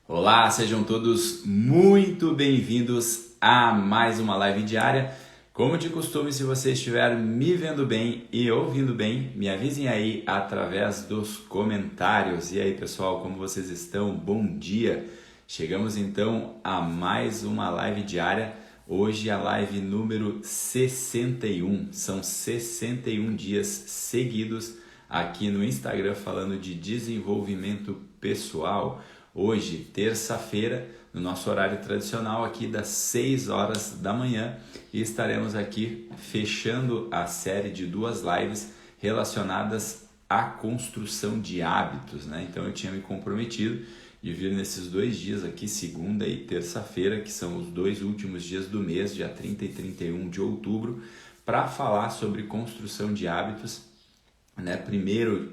Olá, sejam todos muito bem-vindos a mais uma live diária. Como de costume, se você estiver me vendo bem e ouvindo bem, me avisem aí através dos comentários. E aí, pessoal, como vocês estão? Bom dia! Chegamos então a mais uma live diária. Hoje a live número 61. São 61 dias seguidos aqui no Instagram falando de desenvolvimento pessoal. Hoje, terça-feira, no nosso horário tradicional aqui das 6 horas da manhã, e estaremos aqui fechando a série de 2 lives relacionadas à construção de hábitos, né? Então eu tinha me comprometido de vir nesses 2 dias aqui, segunda e terça-feira, que são os 2 últimos dias do mês, dia 30 e 31 de outubro, para falar sobre construção de hábitos. Né? Primeiro,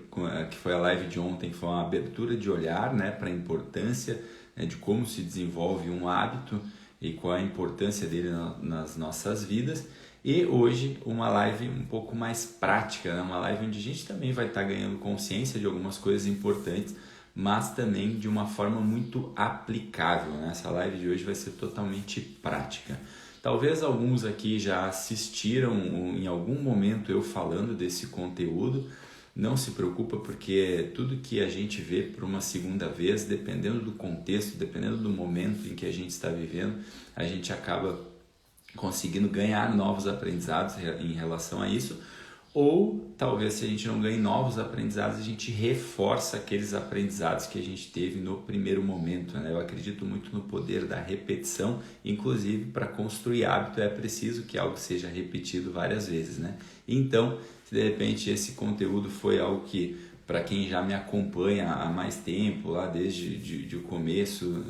que foi a live de ontem, foi uma abertura de olhar, né, para a importância, né, de como se desenvolve um hábito e qual a importância dele nas nossas vidas. E hoje uma live um pouco mais prática, né? Uma live onde a gente também vai estar ganhando consciência de algumas coisas importantes, mas também de uma forma muito aplicável, né? Essa live de hoje vai ser totalmente prática. Talvez alguns aqui já assistiram em algum momento eu falando desse conteúdo. Não se preocupa, porque tudo que a gente vê por uma segunda vez, dependendo do contexto, dependendo do momento em que a gente está vivendo, a gente acaba conseguindo ganhar novos aprendizados em relação a isso. Ou talvez, se a gente não ganha novos aprendizados, a gente reforça aqueles aprendizados que a gente teve no primeiro momento, né? Eu acredito muito no poder da repetição. Inclusive, para construir hábito é preciso que algo seja repetido várias vezes, né? Então, se de repente esse conteúdo foi algo que, para quem já me acompanha há mais tempo, lá desde o começo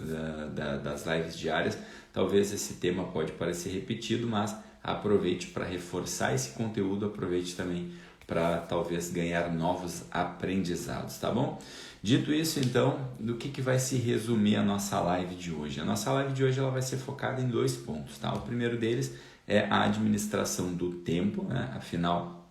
das lives diárias, talvez esse tema pode parecer repetido, mas aproveite para reforçar esse conteúdo, aproveite também para talvez ganhar novos aprendizados, tá bom? Dito isso, então, do que vai se resumir a nossa live de hoje? A nossa live de hoje ela vai ser focada em 2 pontos, tá? O primeiro deles é a administração do tempo, né? Afinal,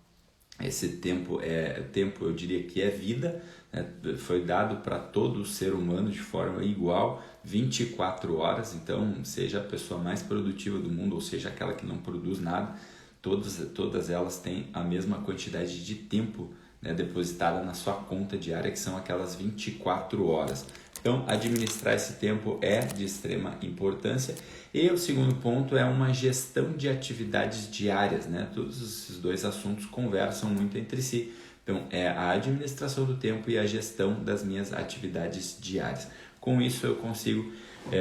esse tempo eu diria que é vida, né? Foi dado para todo ser humano de forma igual, 24 horas, então seja a pessoa mais produtiva do mundo, ou seja aquela que não produz nada, todas elas têm a mesma quantidade de tempo, né, depositada na sua conta diária, que são aquelas 24 horas. Então, administrar esse tempo é de extrema importância. E o segundo ponto é uma gestão de atividades diárias, né? Todos esses 2 assuntos conversam muito entre si. Então, é a administração do tempo e a gestão das minhas atividades diárias. Com isso, eu consigo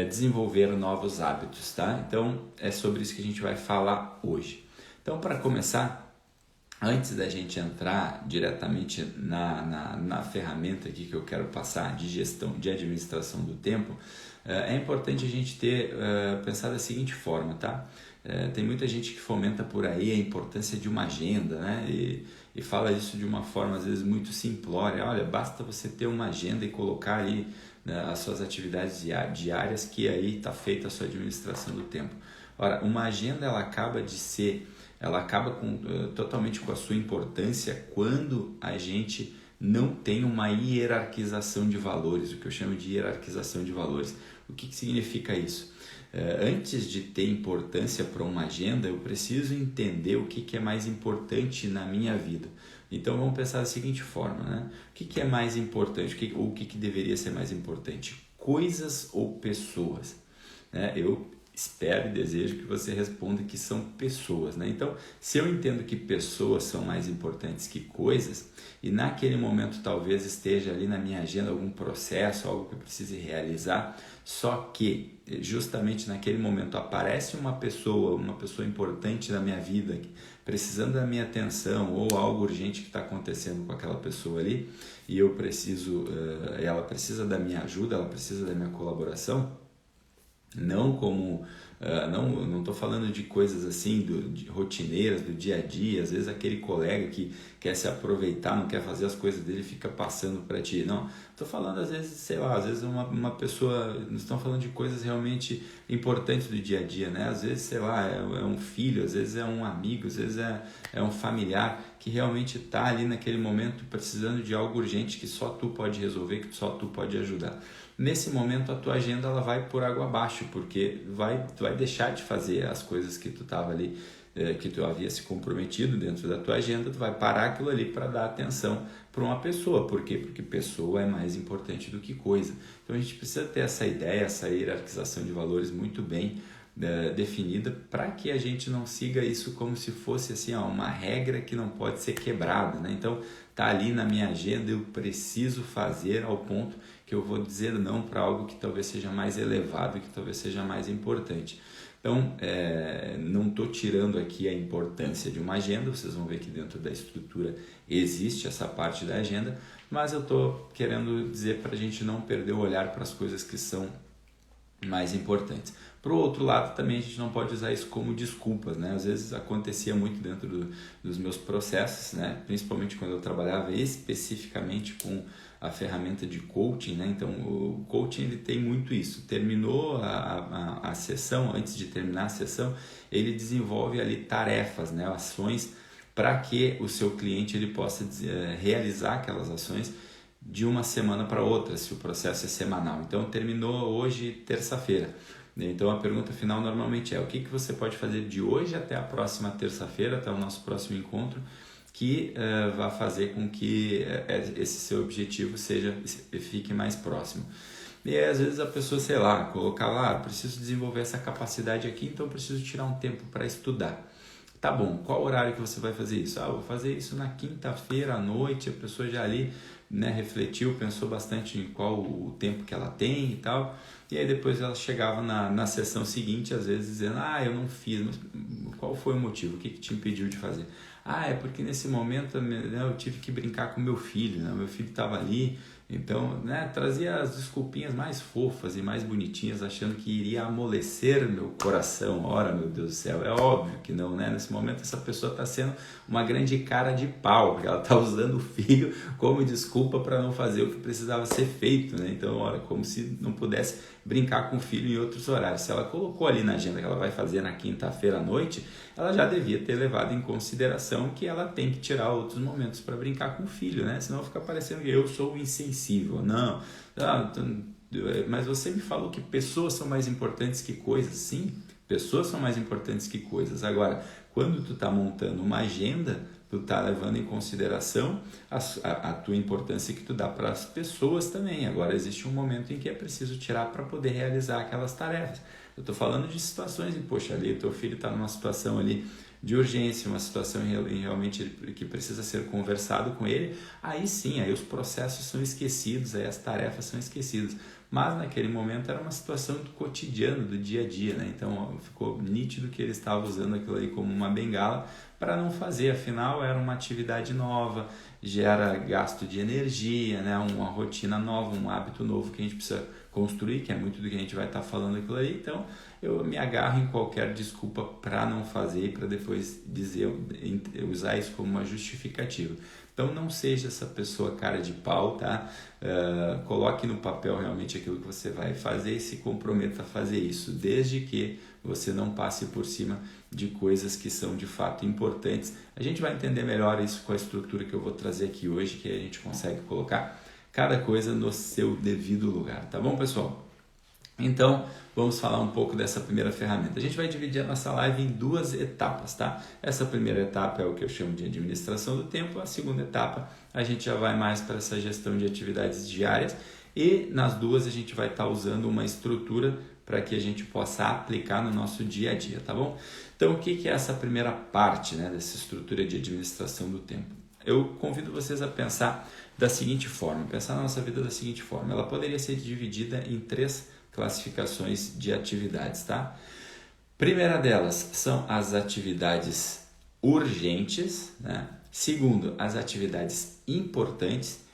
desenvolver novos hábitos, tá? Então, é sobre isso que a gente vai falar hoje. Então, para começar, antes da gente entrar diretamente na ferramenta aqui que eu quero passar de gestão, de administração do tempo, é importante a gente pensar da seguinte forma, tá? Tem muita gente que fomenta por aí a importância de uma agenda, né? E fala isso de uma forma às vezes muito simplória. Olha, basta você ter uma agenda e colocar aí, né, as suas atividades diárias, que aí está feita a sua administração do tempo. Ora, uma agenda ela acaba totalmente com a sua importância quando a gente não tem uma hierarquização de valores, o que eu chamo de hierarquização de valores. O que significa isso? Antes de ter importância para uma agenda, eu preciso entender o que é mais importante na minha vida. Então vamos pensar da seguinte forma, né? O que é mais importante? O que deveria ser mais importante? Coisas ou pessoas? Eu espero e desejo que você responda que são pessoas, né? Então, se eu entendo que pessoas são mais importantes que coisas, e naquele momento talvez esteja ali na minha agenda algum processo, algo que eu precise realizar, só que justamente naquele momento aparece uma pessoa importante na minha vida, precisando da minha atenção, ou algo urgente que está acontecendo com aquela pessoa ali, e ela precisa da minha ajuda, ela precisa da minha colaboração. Não como, não estou falando de coisas assim, de rotineiras, do dia a dia. Às vezes aquele colega que quer se aproveitar, não quer fazer as coisas dele, fica passando para ti. Não, estou falando às vezes, sei lá, às vezes uma pessoa, nós estamos falando de coisas realmente importantes do dia a dia, né? Às vezes, sei lá, é um filho, às vezes é um amigo, às vezes é um familiar que realmente está ali naquele momento precisando de algo urgente que só tu pode resolver, que só tu pode ajudar. nesse momento a tua agenda ela vai por água abaixo, porque tu vai deixar de fazer as coisas que tu estava ali, que tu havia se comprometido dentro da tua agenda, tu vai parar aquilo ali para dar atenção para uma pessoa. Por quê? Porque pessoa é mais importante do que coisa. Então a gente precisa ter essa ideia, essa hierarquização de valores muito bem definida, para que a gente não siga isso como se fosse assim, uma regra que não pode ser quebrada, né? Então tá ali na minha agenda, eu preciso fazer ao ponto que eu vou dizer não para algo que talvez seja mais elevado, que talvez seja mais importante. Então, não estou tirando aqui a importância de uma agenda, vocês vão ver que dentro da estrutura existe essa parte da agenda, mas eu estou querendo dizer para a gente não perder o olhar para as coisas que são mais importantes. Por outro lado, também a gente não pode usar isso como desculpas, né? Às vezes acontecia muito dentro dos meus processos, né? Principalmente quando eu trabalhava especificamente com a ferramenta de coaching, né? Então, o coaching ele tem muito isso. Terminou a sessão, antes de terminar a sessão, ele desenvolve ali tarefas, né? Ações para que o seu cliente ele possa realizar aquelas ações de uma semana para outra, se o processo é semanal. Então, terminou hoje, terça-feira. Então, a pergunta final normalmente é: o que você pode fazer de hoje até a próxima terça-feira, até o nosso próximo encontro, que vai fazer com que esse seu objetivo fique mais próximo? E às vezes a pessoa, sei lá, colocar lá: preciso desenvolver essa capacidade aqui, então preciso tirar um tempo para estudar. Tá bom, qual horário que você vai fazer isso? Vou fazer isso na quinta-feira à noite. A pessoa já ali, né, refletiu, pensou bastante em qual o tempo que ela tem e tal. E aí depois ela chegava na sessão seguinte, às vezes dizendo: eu não fiz, mas qual foi o motivo? O que te impediu de fazer? É porque nesse momento, né, eu tive que brincar com meu filho, né? Meu filho estava ali. Então, né, trazia as desculpinhas mais fofas e mais bonitinhas, achando que iria amolecer meu coração. Ora, meu Deus do céu, é óbvio que não, né? Nesse momento essa pessoa está sendo uma grande cara de pau, porque ela está usando o filho como desculpa para não fazer o que precisava ser feito, né? Então, ora, como se não pudesse brincar com o filho em outros horários. Se ela colocou ali na agenda que ela vai fazer na quinta-feira à noite, ela já devia ter levado em consideração que ela tem que tirar outros momentos para brincar com o filho, né? Senão fica parecendo que eu sou insensível. Não, mas você me falou que pessoas são mais importantes que coisas. Sim, pessoas são mais importantes que coisas. Agora, quando tu está montando uma agenda, tu está levando em consideração a tua importância que tu dá para as pessoas também. Agora, existe um momento em que é preciso tirar para poder realizar aquelas tarefas. Eu estou falando de situações em, poxa, ali o teu filho está numa situação ali de urgência, uma situação realmente que precisa ser conversado com ele, aí sim, aí os processos são esquecidos, aí as tarefas são esquecidas. Mas naquele momento era uma situação do cotidiano, do dia a dia, né? Então ficou nítido que ele estava usando aquilo ali como uma bengala para não fazer, afinal era uma atividade nova, gera gasto de energia, né? Uma rotina nova, um hábito novo que a gente precisa construir, que é muito do que a gente vai estar falando aquilo ali. Então eu me agarro em qualquer desculpa para não fazer e para depois usar isso como uma justificativa. Então não seja essa pessoa cara de pau, tá? Coloque no papel realmente aquilo que você vai fazer e se comprometa a fazer isso, desde que você não passe por cima de coisas que são de fato importantes. A gente vai entender melhor isso com a estrutura que eu vou trazer aqui hoje, que a gente consegue colocar cada coisa no seu devido lugar, tá bom, pessoal? Então, vamos falar um pouco dessa primeira ferramenta. A gente vai dividir a nossa live em duas etapas, tá? Essa primeira etapa é o que eu chamo de administração do tempo. A segunda etapa, a gente já vai mais para essa gestão de atividades diárias. E nas duas, a gente vai estar usando uma estrutura para que a gente possa aplicar no nosso dia a dia, tá bom? Então, o que é essa primeira parte, né, dessa estrutura de administração do tempo? Eu convido vocês a pensar da seguinte forma, pensar na nossa vida da seguinte forma. Ela poderia ser dividida em 3 classificações de atividades, tá? Primeira delas são as atividades urgentes, né? Segundo, as atividades importantes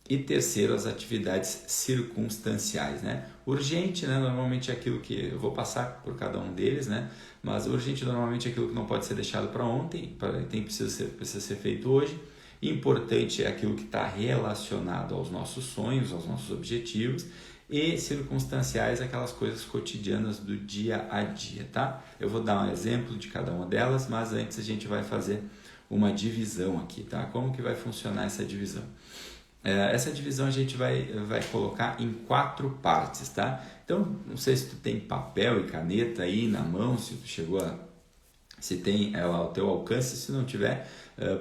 e terceiro, as atividades circunstanciais, né? Urgente, né? Normalmente é aquilo que eu vou passar por cada um deles, né? Mas urgente normalmente é aquilo que não pode ser deixado para ontem, precisa ser feito hoje. Importante é aquilo que está relacionado aos nossos sonhos, aos nossos objetivos. E circunstanciais, aquelas coisas cotidianas do dia a dia, tá? Eu vou dar um exemplo de cada uma delas, mas antes a gente vai fazer uma divisão aqui, tá? Como que vai funcionar essa divisão? Essa divisão a gente vai colocar em 4 partes, tá? Então, não sei se tu tem papel e caneta aí na mão, se tu se tem ela ao teu alcance. Se não tiver,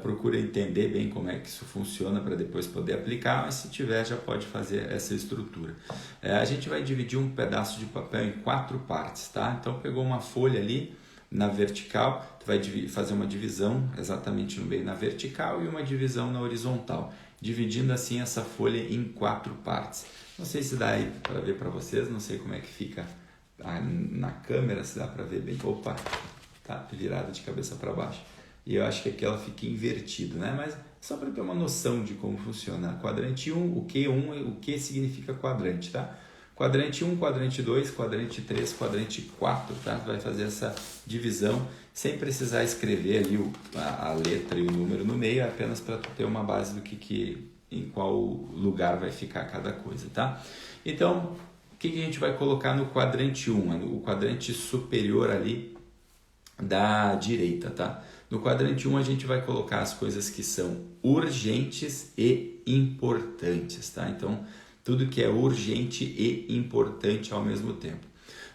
procura entender bem como é que isso funciona para depois poder aplicar, mas se tiver já pode fazer essa estrutura. A gente vai dividir um pedaço de papel em 4 partes, tá? Então pegou uma folha ali na vertical, tu vai fazer uma divisão exatamente no meio na vertical e uma divisão na horizontal, dividindo assim essa folha em 4 partes. Não sei se dá aí para ver para vocês, não sei como é que fica na câmera, se dá para ver bem. Opa, tá virada de cabeça para baixo. E eu acho que aqui ela fica invertida, né? Mas só para ter uma noção de como funciona. Quadrante 1, o que significa quadrante, tá? Quadrante 1, quadrante 2, quadrante 3, quadrante 4, tá? Vai fazer essa divisão sem precisar escrever ali a letra e o número no meio, apenas para ter uma base do em qual lugar vai ficar cada coisa, tá? Então, o que a gente vai colocar no quadrante 1? O quadrante superior ali da direita, tá? No quadrante 1 a gente vai colocar as coisas que são urgentes e importantes, tá? Então, tudo que é urgente e importante ao mesmo tempo.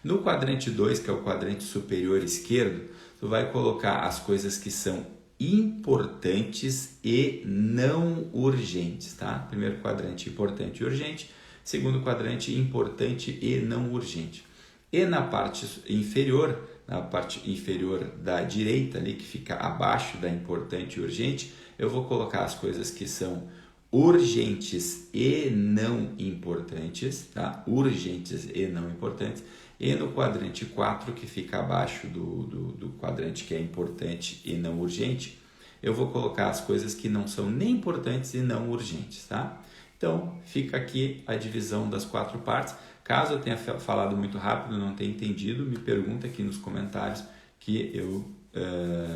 No quadrante 2, que é o quadrante superior esquerdo, tu vai colocar as coisas que são importantes e não urgentes, tá? Primeiro quadrante, importante e urgente. Segundo quadrante, importante e não urgente. E na parte inferior da direita ali, que fica abaixo da importante e urgente, eu vou colocar as coisas que são urgentes e não importantes, tá? Urgentes e não importantes. E no quadrante 4, que fica abaixo do quadrante que é importante e não urgente, eu vou colocar as coisas que não são nem importantes e não urgentes, tá? Então, fica aqui a divisão das 4 partes. Caso eu tenha falado muito rápido, não tenha entendido, me pergunta aqui nos comentários que eu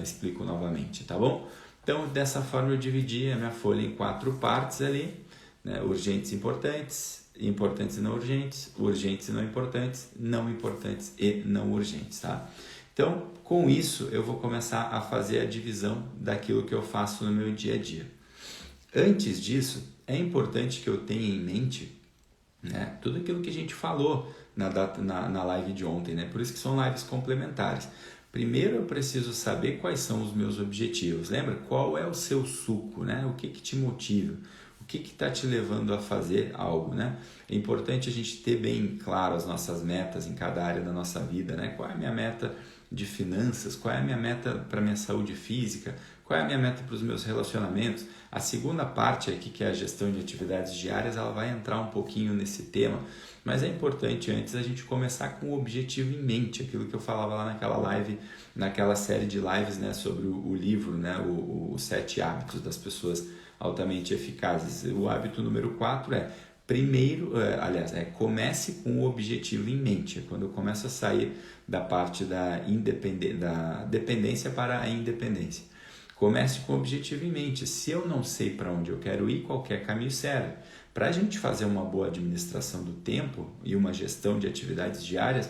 explico novamente, tá bom? Então, dessa forma eu dividi a minha folha em 4 partes ali, né? Urgentes e importantes, importantes e não urgentes, urgentes e não importantes e não urgentes, tá? Então, com isso, eu vou começar a fazer a divisão daquilo que eu faço no meu dia a dia. Antes disso, é importante que eu tenha em mente, né, tudo aquilo que a gente falou na live de ontem, né? Por isso que são lives complementares. Primeiro eu preciso saber quais são os meus objetivos. Lembra? Qual é o seu suco, né? O que te motiva? O que está te levando a fazer algo, né? É importante a gente ter bem claro as nossas metas em cada área da nossa vida, né? Qual é a minha meta de finanças? Qual é a minha meta para a minha saúde física? Qual é a minha meta para os meus relacionamentos? A segunda parte aqui, que é a gestão de atividades diárias, ela vai entrar um pouquinho nesse tema, mas é importante antes a gente começar com o objetivo em mente, aquilo que eu falava lá naquela live, naquela série de lives, né, sobre o livro, né, os 7 hábitos das pessoas altamente eficazes. O hábito número 4 é comece com o objetivo em mente. É quando eu começo a sair da parte da dependência para a independência. Comece com o objetivo em mente. Se eu não sei para onde eu quero ir, qualquer caminho serve. Para a gente fazer uma boa administração do tempo e uma gestão de atividades diárias,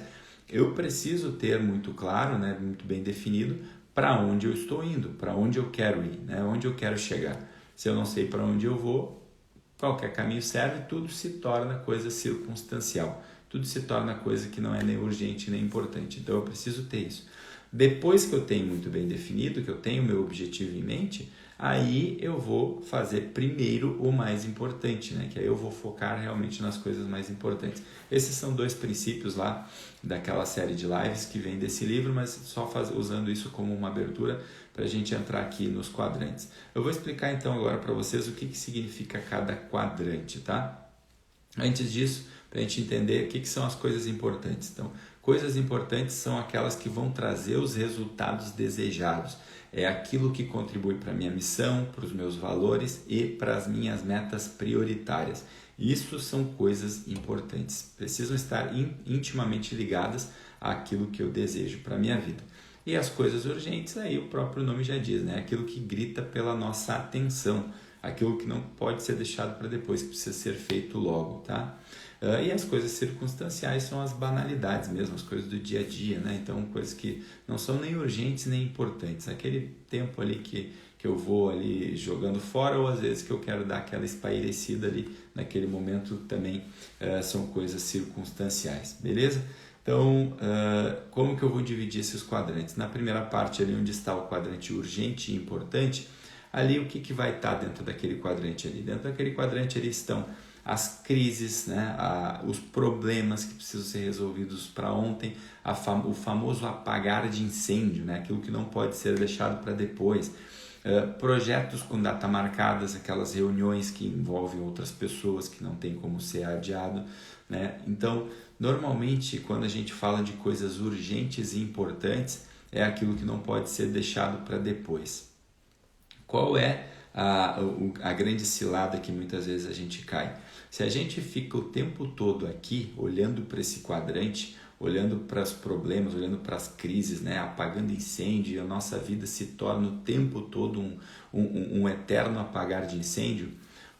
eu preciso ter muito claro, né, muito bem definido, para onde eu estou indo, para onde eu quero ir, né, onde eu quero chegar. Se eu não sei para onde eu vou, qualquer caminho serve, tudo se torna coisa circunstancial. Tudo se torna coisa que não é nem urgente nem importante. Então eu preciso ter isso. Depois que eu tenho muito bem definido, que eu tenho o meu objetivo em mente, aí eu vou fazer primeiro o mais importante, né? Que aí eu vou focar realmente nas coisas mais importantes. Esses são 2 princípios lá daquela série de lives que vem desse livro, mas só usando isso como uma abertura para a gente entrar aqui nos quadrantes. Eu vou explicar então agora para vocês o que significa cada quadrante, tá? Antes disso, para a gente entender o que são as coisas importantes. Então, coisas importantes são aquelas que vão trazer os resultados desejados. É aquilo que contribui para a minha missão, para os meus valores e para as minhas metas prioritárias. Isso são coisas importantes. Precisam estar intimamente ligadas àquilo que eu desejo para a minha vida. E as coisas urgentes, aí o próprio nome já diz, né? Aquilo que grita pela nossa atenção. Aquilo que não pode ser deixado para depois, que precisa ser feito logo, tá? E as coisas circunstanciais são as banalidades mesmo, as coisas do dia a dia, né? Então, coisas que não são nem urgentes nem importantes. Aquele tempo ali que que eu vou ali jogando fora, ou às vezes que eu quero dar aquela espairecida ali naquele momento também são coisas circunstanciais, beleza? Então, como que eu vou dividir esses quadrantes? Na primeira parte ali onde está o quadrante urgente e importante, ali o que vai estar dentro daquele quadrante ali? Dentro daquele quadrante ali estão as crises, né? Os problemas que precisam ser resolvidos para ontem, o famoso apagar de incêndio, né? Aquilo que não pode ser deixado para depois. Projetos com data marcadas, aquelas reuniões que envolvem outras pessoas que não tem como ser adiado, né? Então, normalmente, quando a gente fala de coisas urgentes e importantes, é aquilo que não pode ser deixado para depois. Qual é a grande cilada que muitas vezes a gente cai? Se a gente fica o tempo todo aqui olhando para esse quadrante, olhando para os problemas, olhando para as crises, né? Apagando incêndio, e a nossa vida se torna o tempo todo um eterno apagar de incêndio,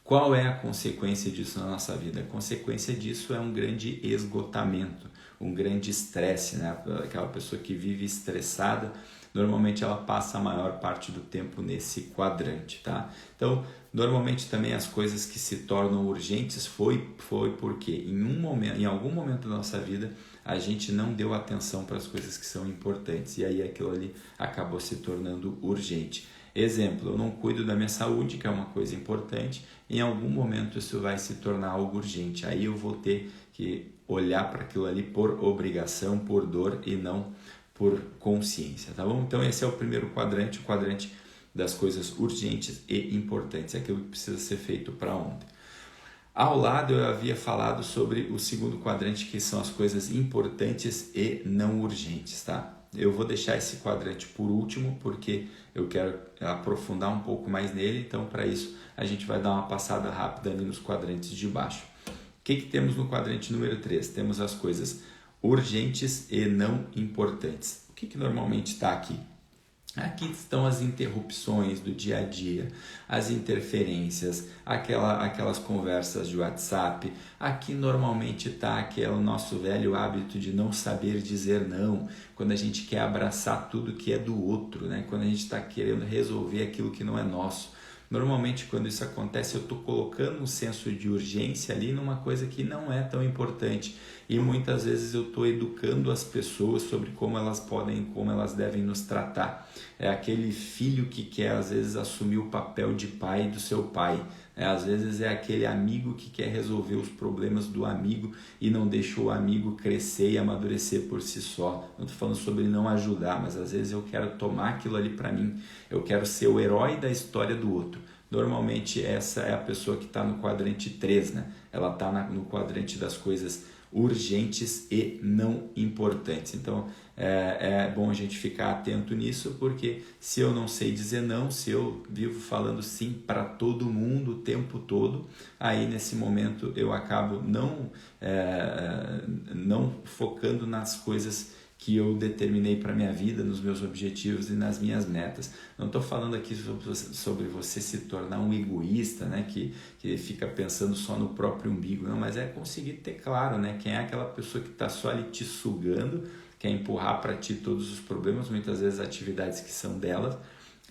qual é a consequência disso na nossa vida? A consequência disso é um grande esgotamento, um grande estresse, né? Aquela pessoa que vive estressada, normalmente ela passa a maior parte do tempo nesse quadrante, tá? Então, normalmente também as coisas que se tornam urgentes foi porque em algum momento da nossa vida a gente não deu atenção para as coisas que são importantes e aí aquilo ali acabou se tornando urgente. Exemplo, eu não cuido da minha saúde, que é uma coisa importante, em algum momento isso vai se tornar algo urgente. Aí eu vou ter que olhar para aquilo ali por obrigação, por dor e não por consciência, tá bom? Então esse é o primeiro quadrante, o quadrante das coisas urgentes e importantes, aquilo que precisa ser feito para ontem. Ao lado eu havia falado sobre o segundo quadrante, que são as coisas importantes e não urgentes, tá? Eu vou deixar esse quadrante por último, porque eu quero aprofundar um pouco mais nele, então para isso a gente vai dar uma passada rápida ali nos quadrantes de baixo. O que temos no quadrante número 3? Temos as coisas urgentes e não importantes. O que normalmente está aqui? Aqui estão as interrupções do dia a dia, as interferências, aquelas conversas de WhatsApp. Aqui normalmente está aquele nosso velho hábito de não saber dizer não, quando a gente quer abraçar tudo que é do outro, né? Quando a gente está querendo resolver aquilo que não é nosso. Normalmente, quando isso acontece, eu estou colocando um senso de urgência ali numa coisa que não é tão importante. E muitas vezes eu estou educando as pessoas sobre como elas devem nos tratar. É aquele filho que quer, às vezes, assumir o papel de pai do seu pai. Às vezes é aquele amigo que quer resolver os problemas do amigo e não deixa o amigo crescer e amadurecer por si só. Não estou falando sobre não ajudar, mas às vezes eu quero tomar aquilo ali para mim. Eu quero ser o herói da história do outro. Normalmente essa é a pessoa que está no quadrante 3, né? Ela está no quadrante das coisas urgentes e não importantes. Então é bom a gente ficar atento nisso, porque se eu não sei dizer não, se eu vivo falando sim para todo mundo o tempo todo, aí nesse momento eu acabo não focando nas coisas que eu determinei para a minha vida, nos meus objetivos e nas minhas metas. Não estou falando aqui sobre você se tornar um egoísta, né, que fica pensando só no próprio umbigo, não, mas é conseguir ter claro, né, quem é aquela pessoa que está só ali te sugando, quer empurrar para ti todos os problemas, muitas vezes atividades que são delas,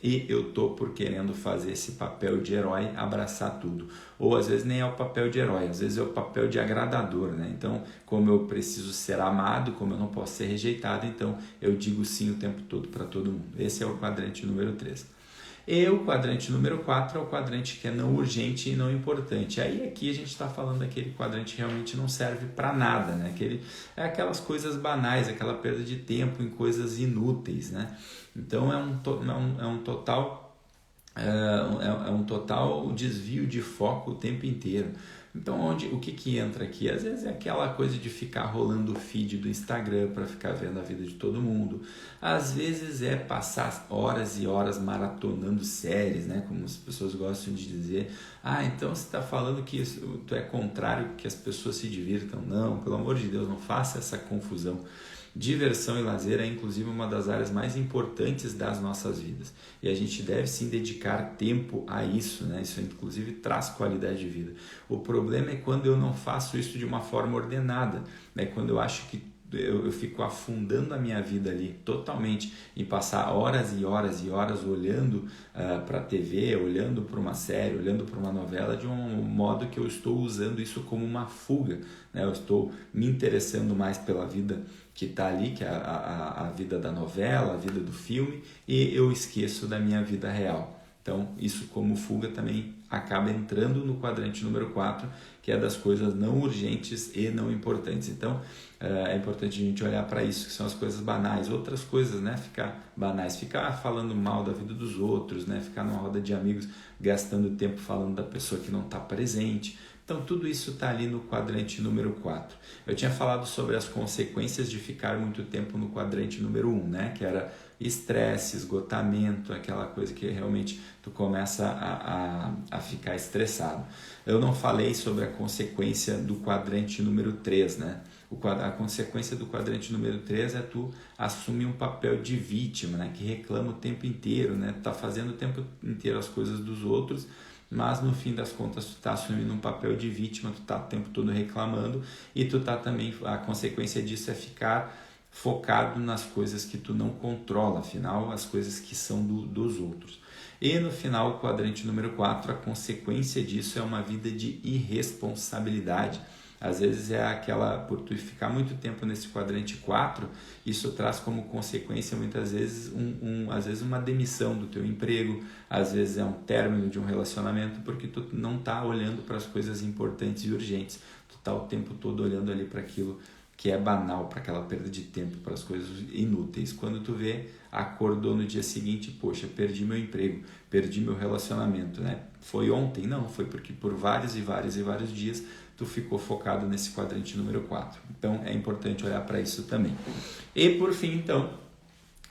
e eu estou por querendo fazer esse papel de herói, abraçar tudo. Ou às vezes nem é o papel de herói, às vezes é o papel de agradador, né? Então, como eu preciso ser amado, como eu não posso ser rejeitado, então eu digo sim o tempo todo para todo mundo. Esse é o quadrante número 3. E o quadrante número 4 é o quadrante que é não urgente e não importante. Aí aqui a gente está falando daquele quadrante que realmente não serve para nada, né? É aquelas coisas banais, aquela perda de tempo em coisas inúteis, né? Então é um total desvio de foco o tempo inteiro. Então o que entra aqui? Às vezes é aquela coisa de ficar rolando o feed do Instagram para ficar vendo a vida de todo mundo. Às vezes é passar horas e horas maratonando séries, né? Como as pessoas gostam de dizer. Então você está falando que tu é contrário que as pessoas se divirtam. Não, pelo amor de Deus, não faça essa confusão. Diversão e lazer é inclusive uma das áreas mais importantes das nossas vidas e a gente deve sim dedicar tempo a isso, né? Isso inclusive traz qualidade de vida. O problema é quando eu não faço isso de uma forma ordenada, né? Quando eu acho que eu fico afundando a minha vida ali totalmente em passar horas e horas e horas olhando para a TV, olhando para uma série, olhando para uma novela, de um modo que eu estou usando isso como uma fuga, né? Eu estou me interessando mais pela vida que está ali, que é a vida da novela, a vida do filme, e eu esqueço da minha vida real. Então, isso como fuga também acaba entrando no quadrante número 4, que é das coisas não urgentes e não importantes. Então, é importante a gente olhar para isso, que são as coisas banais. Outras coisas, né? Ficar falando mal da vida dos outros, né? Ficar numa roda de amigos gastando tempo falando da pessoa que não está presente. Então, tudo isso está ali no quadrante número 4. Eu tinha falado sobre as consequências de ficar muito tempo no quadrante número 1, né? Que era estresse, esgotamento, aquela coisa que realmente tu começa a ficar estressado. Eu não falei sobre a consequência do quadrante número 3, né? A consequência do quadrante número 3 é tu assumir um papel de vítima, né? Que reclama o tempo inteiro, né? Tu tá fazendo o tempo inteiro as coisas dos outros, mas no fim das contas tu tá assumindo um papel de vítima, tu tá o tempo todo reclamando e tu tá também, a consequência disso é ficar focado nas coisas que tu não controla, afinal, as coisas que são dos outros. E no final, o quadrante número 4, a consequência disso é uma vida de irresponsabilidade. Às vezes é aquela, por tu ficar muito tempo nesse quadrante 4, isso traz como consequência muitas vezes, às vezes uma demissão do teu emprego, às vezes é um término de um relacionamento, porque tu não está olhando para as coisas importantes e urgentes, tu está o tempo todo olhando ali para aquilo que é banal, para aquela perda de tempo, para as coisas inúteis. Quando tu vê, acordou no dia seguinte, poxa, perdi meu emprego, perdi meu relacionamento, né? Foi ontem? Não, foi porque por vários dias tu ficou focado nesse quadrante número 4. Então, é importante olhar para isso também. E por fim, então,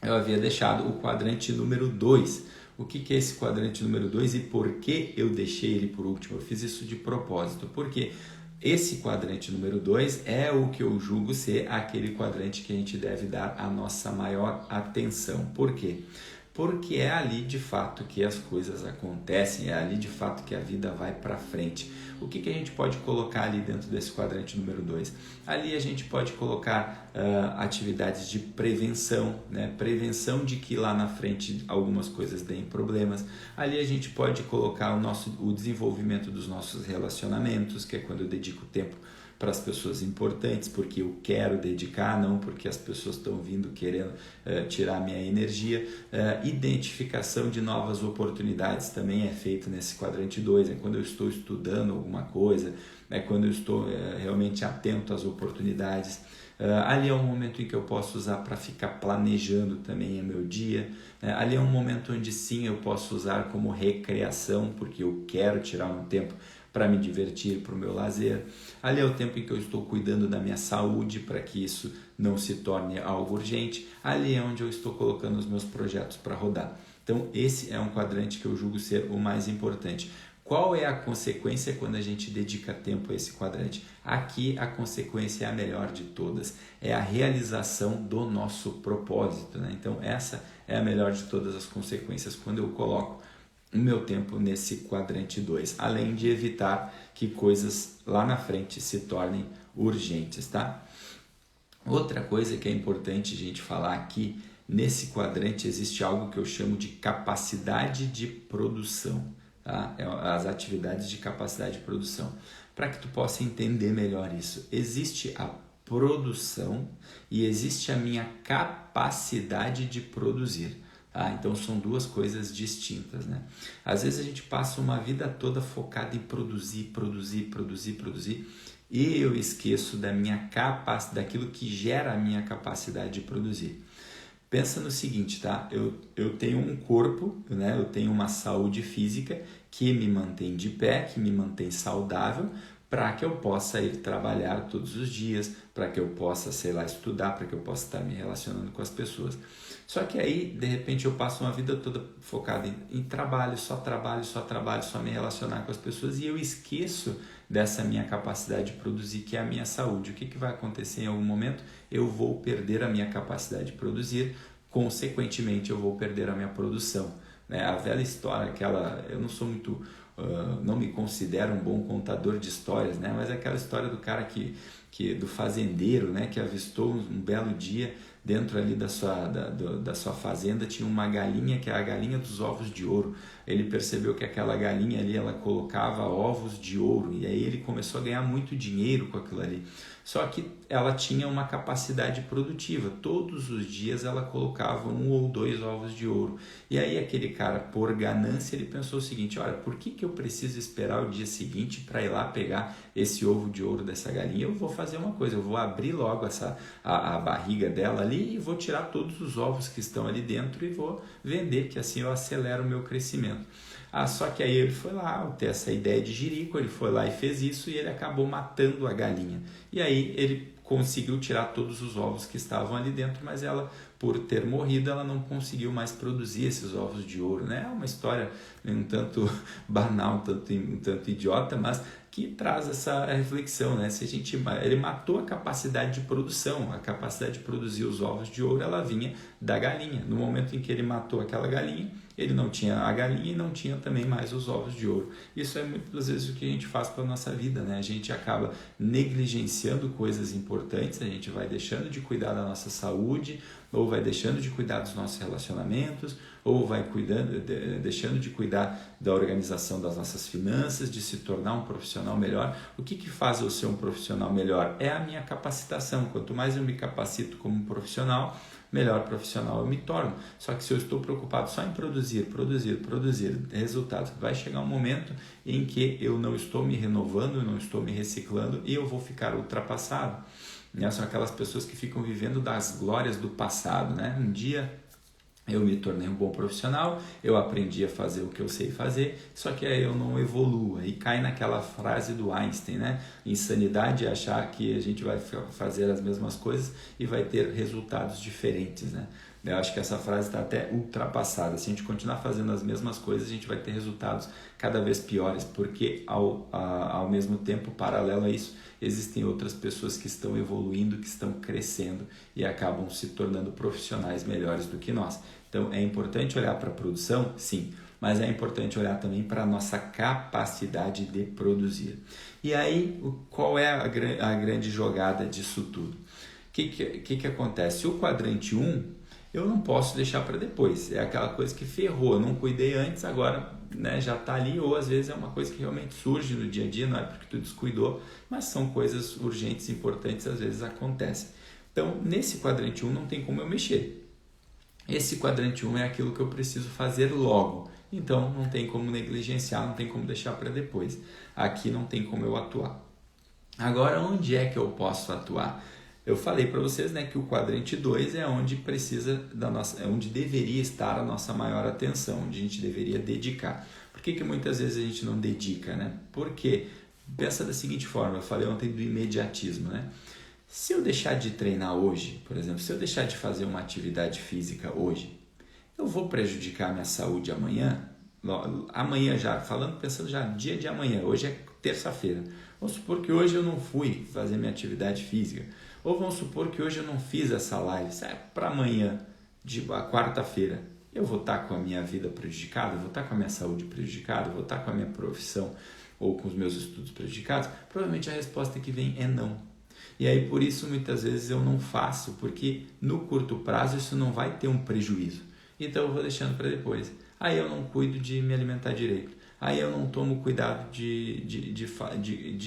eu havia deixado o quadrante número 2. O que é esse quadrante número 2 e por que eu deixei ele por último? Eu fiz isso de propósito, porque esse quadrante número 2 é o que eu julgo ser aquele quadrante que a gente deve dar a nossa maior atenção. Por quê? Porque é ali de fato que as coisas acontecem, é ali de fato que a vida vai para frente. O que a gente pode colocar ali dentro desse quadrante número 2? Ali a gente pode colocar atividades de prevenção, né? Prevenção de que lá na frente algumas coisas deem problemas. Ali a gente pode colocar o desenvolvimento dos nossos relacionamentos, que é quando eu dedico tempo para as pessoas importantes, porque eu quero dedicar, não porque as pessoas estão vindo querendo tirar minha energia. Identificação de novas oportunidades também é feito nesse quadrante 2, é quando eu estou estudando alguma coisa, é quando eu estou realmente atento às oportunidades. Ali é um momento em que eu posso usar para ficar planejando também o meu dia. Ali é um momento onde sim eu posso usar como recreação, porque eu quero tirar um tempo para me divertir, para o meu lazer. Ali é o tempo em que eu estou cuidando da minha saúde, para que isso não se torne algo urgente. Ali é onde eu estou colocando os meus projetos para rodar. Então, esse é um quadrante que eu julgo ser o mais importante. Qual é a consequência quando a gente dedica tempo a esse quadrante? Aqui a consequência é a melhor de todas, é a realização do nosso propósito, né? Então, essa é a melhor de todas as consequências quando eu coloco o meu tempo nesse quadrante 2, além de evitar que coisas lá na frente se tornem urgentes, tá? Outra coisa que é importante a gente falar aqui, nesse quadrante existe algo que eu chamo de capacidade de produção, tá? As atividades de capacidade de produção. Para que tu possa entender melhor isso, existe a produção e existe a minha capacidade de produzir. Então são duas coisas distintas, né? Às vezes a gente passa uma vida toda focada em produzir e eu esqueço da minha capacidade, daquilo que gera a minha capacidade de produzir. Pensa no seguinte, tá? Eu tenho um corpo, né? Eu tenho uma saúde física que me mantém de pé, que me mantém saudável, para que eu possa ir trabalhar todos os dias, para que eu possa, estudar, para que eu possa estar me relacionando com as pessoas. Só que aí, de repente, eu passo uma vida toda focada em trabalho, só me relacionar com as pessoas e eu esqueço dessa minha capacidade de produzir, que é a minha saúde. O que vai acontecer em algum momento? Eu vou perder a minha capacidade de produzir, consequentemente, eu vou perder a minha produção. A velha história, eu não sou muito... não me considero um bom contador de histórias, né? Mas é aquela história do cara que do fazendeiro, né, que avistou um belo dia dentro ali da sua fazenda tinha uma galinha, que é a galinha dos ovos de ouro. Ele percebeu que aquela galinha ali, ela colocava ovos de ouro, e aí ele começou a ganhar muito dinheiro com aquilo ali. Só que ela tinha uma capacidade produtiva, todos os dias ela colocava 1 ou 2 ovos de ouro. E aí aquele cara, por ganância, ele pensou o seguinte: olha, por que eu preciso esperar o dia seguinte para ir lá pegar esse ovo de ouro dessa galinha? Eu vou fazer uma coisa, eu vou abrir logo a barriga dela ali e vou tirar todos os ovos que estão ali dentro e vou vender, que assim eu acelero o meu crescimento. Só que aí ele foi lá, ter essa ideia de jirico, ele foi lá e fez isso e ele acabou matando a galinha. E aí ele conseguiu tirar todos os ovos que estavam ali dentro, mas ela, por ter morrido, ela não conseguiu mais produzir esses ovos de ouro, né? É uma história um tanto banal, um tanto idiota, mas que traz essa reflexão, né? Ele matou a capacidade de produção, a capacidade de produzir os ovos de ouro, ela vinha da galinha. No momento em que ele matou aquela galinha, ele não tinha a galinha e não tinha também mais os ovos de ouro. Isso é muitas vezes o que a gente faz para a nossa vida, né? A gente acaba negligenciando coisas importantes, a gente vai deixando de cuidar da nossa saúde, ou vai deixando de cuidar dos nossos relacionamentos, ou vai deixando de cuidar da organização das nossas finanças, de se tornar um profissional melhor. O que faz eu ser um profissional melhor? É a minha capacitação. Quanto mais eu me capacito como profissional, melhor profissional eu me torno. Só que se eu estou preocupado só em produzir resultados, vai chegar um momento em que eu não estou me renovando, eu não estou me reciclando e eu vou ficar ultrapassado. São aquelas pessoas que ficam vivendo das glórias do passado, né? Um dia eu me tornei um bom profissional, eu aprendi a fazer o que eu sei fazer, só que aí eu não evoluo. E cai naquela frase do Einstein, né? Insanidade é achar que a gente vai fazer as mesmas coisas e vai ter resultados diferentes, né? Eu acho que essa frase está até ultrapassada. Se a gente continuar fazendo as mesmas coisas, a gente vai ter resultados cada vez piores, porque ao mesmo tempo, paralelo a isso, existem outras pessoas que estão evoluindo, que estão crescendo e acabam se tornando profissionais melhores do que nós. Então, é importante olhar para a produção? Sim, mas é importante olhar também para a nossa capacidade de produzir. E aí, qual é a grande jogada disso tudo? O que acontece? O quadrante 1, eu não posso deixar para depois. É aquela coisa que ferrou, eu não cuidei antes, agora, né, já está ali, ou às vezes é uma coisa que realmente surge no dia a dia, não é porque tu descuidou, mas são coisas urgentes, importantes, às vezes acontecem. Então, nesse quadrante 1 não tem como eu mexer. Esse quadrante 1 é aquilo que eu preciso fazer logo. Então, não tem como negligenciar, não tem como deixar para depois. Aqui não tem como eu atuar. Agora, onde é que eu posso atuar? Eu falei para vocês, né, que o quadrante 2 é onde é onde deveria estar a nossa maior atenção, onde a gente deveria dedicar. Por que muitas vezes a gente não dedica, né? Porque pensa da seguinte forma, eu falei ontem do imediatismo, né? Se eu deixar de treinar hoje, por exemplo, se eu deixar de fazer uma atividade física hoje, eu vou prejudicar a minha saúde amanhã? Amanhã já, pensando já no dia de amanhã, hoje é terça-feira. Vamos supor que hoje eu não fui fazer minha atividade física. Ou vamos supor que hoje eu não fiz essa live. Para amanhã, a quarta-feira, eu vou estar com a minha vida prejudicada? Vou estar com a minha saúde prejudicada? Vou estar com a minha profissão ou com os meus estudos prejudicados? Provavelmente a resposta que vem é não. E aí por isso muitas vezes eu não faço, porque no curto prazo isso não vai ter um prejuízo. Então eu vou deixando para depois. Aí eu não cuido de me alimentar direito. Aí eu não tomo cuidado de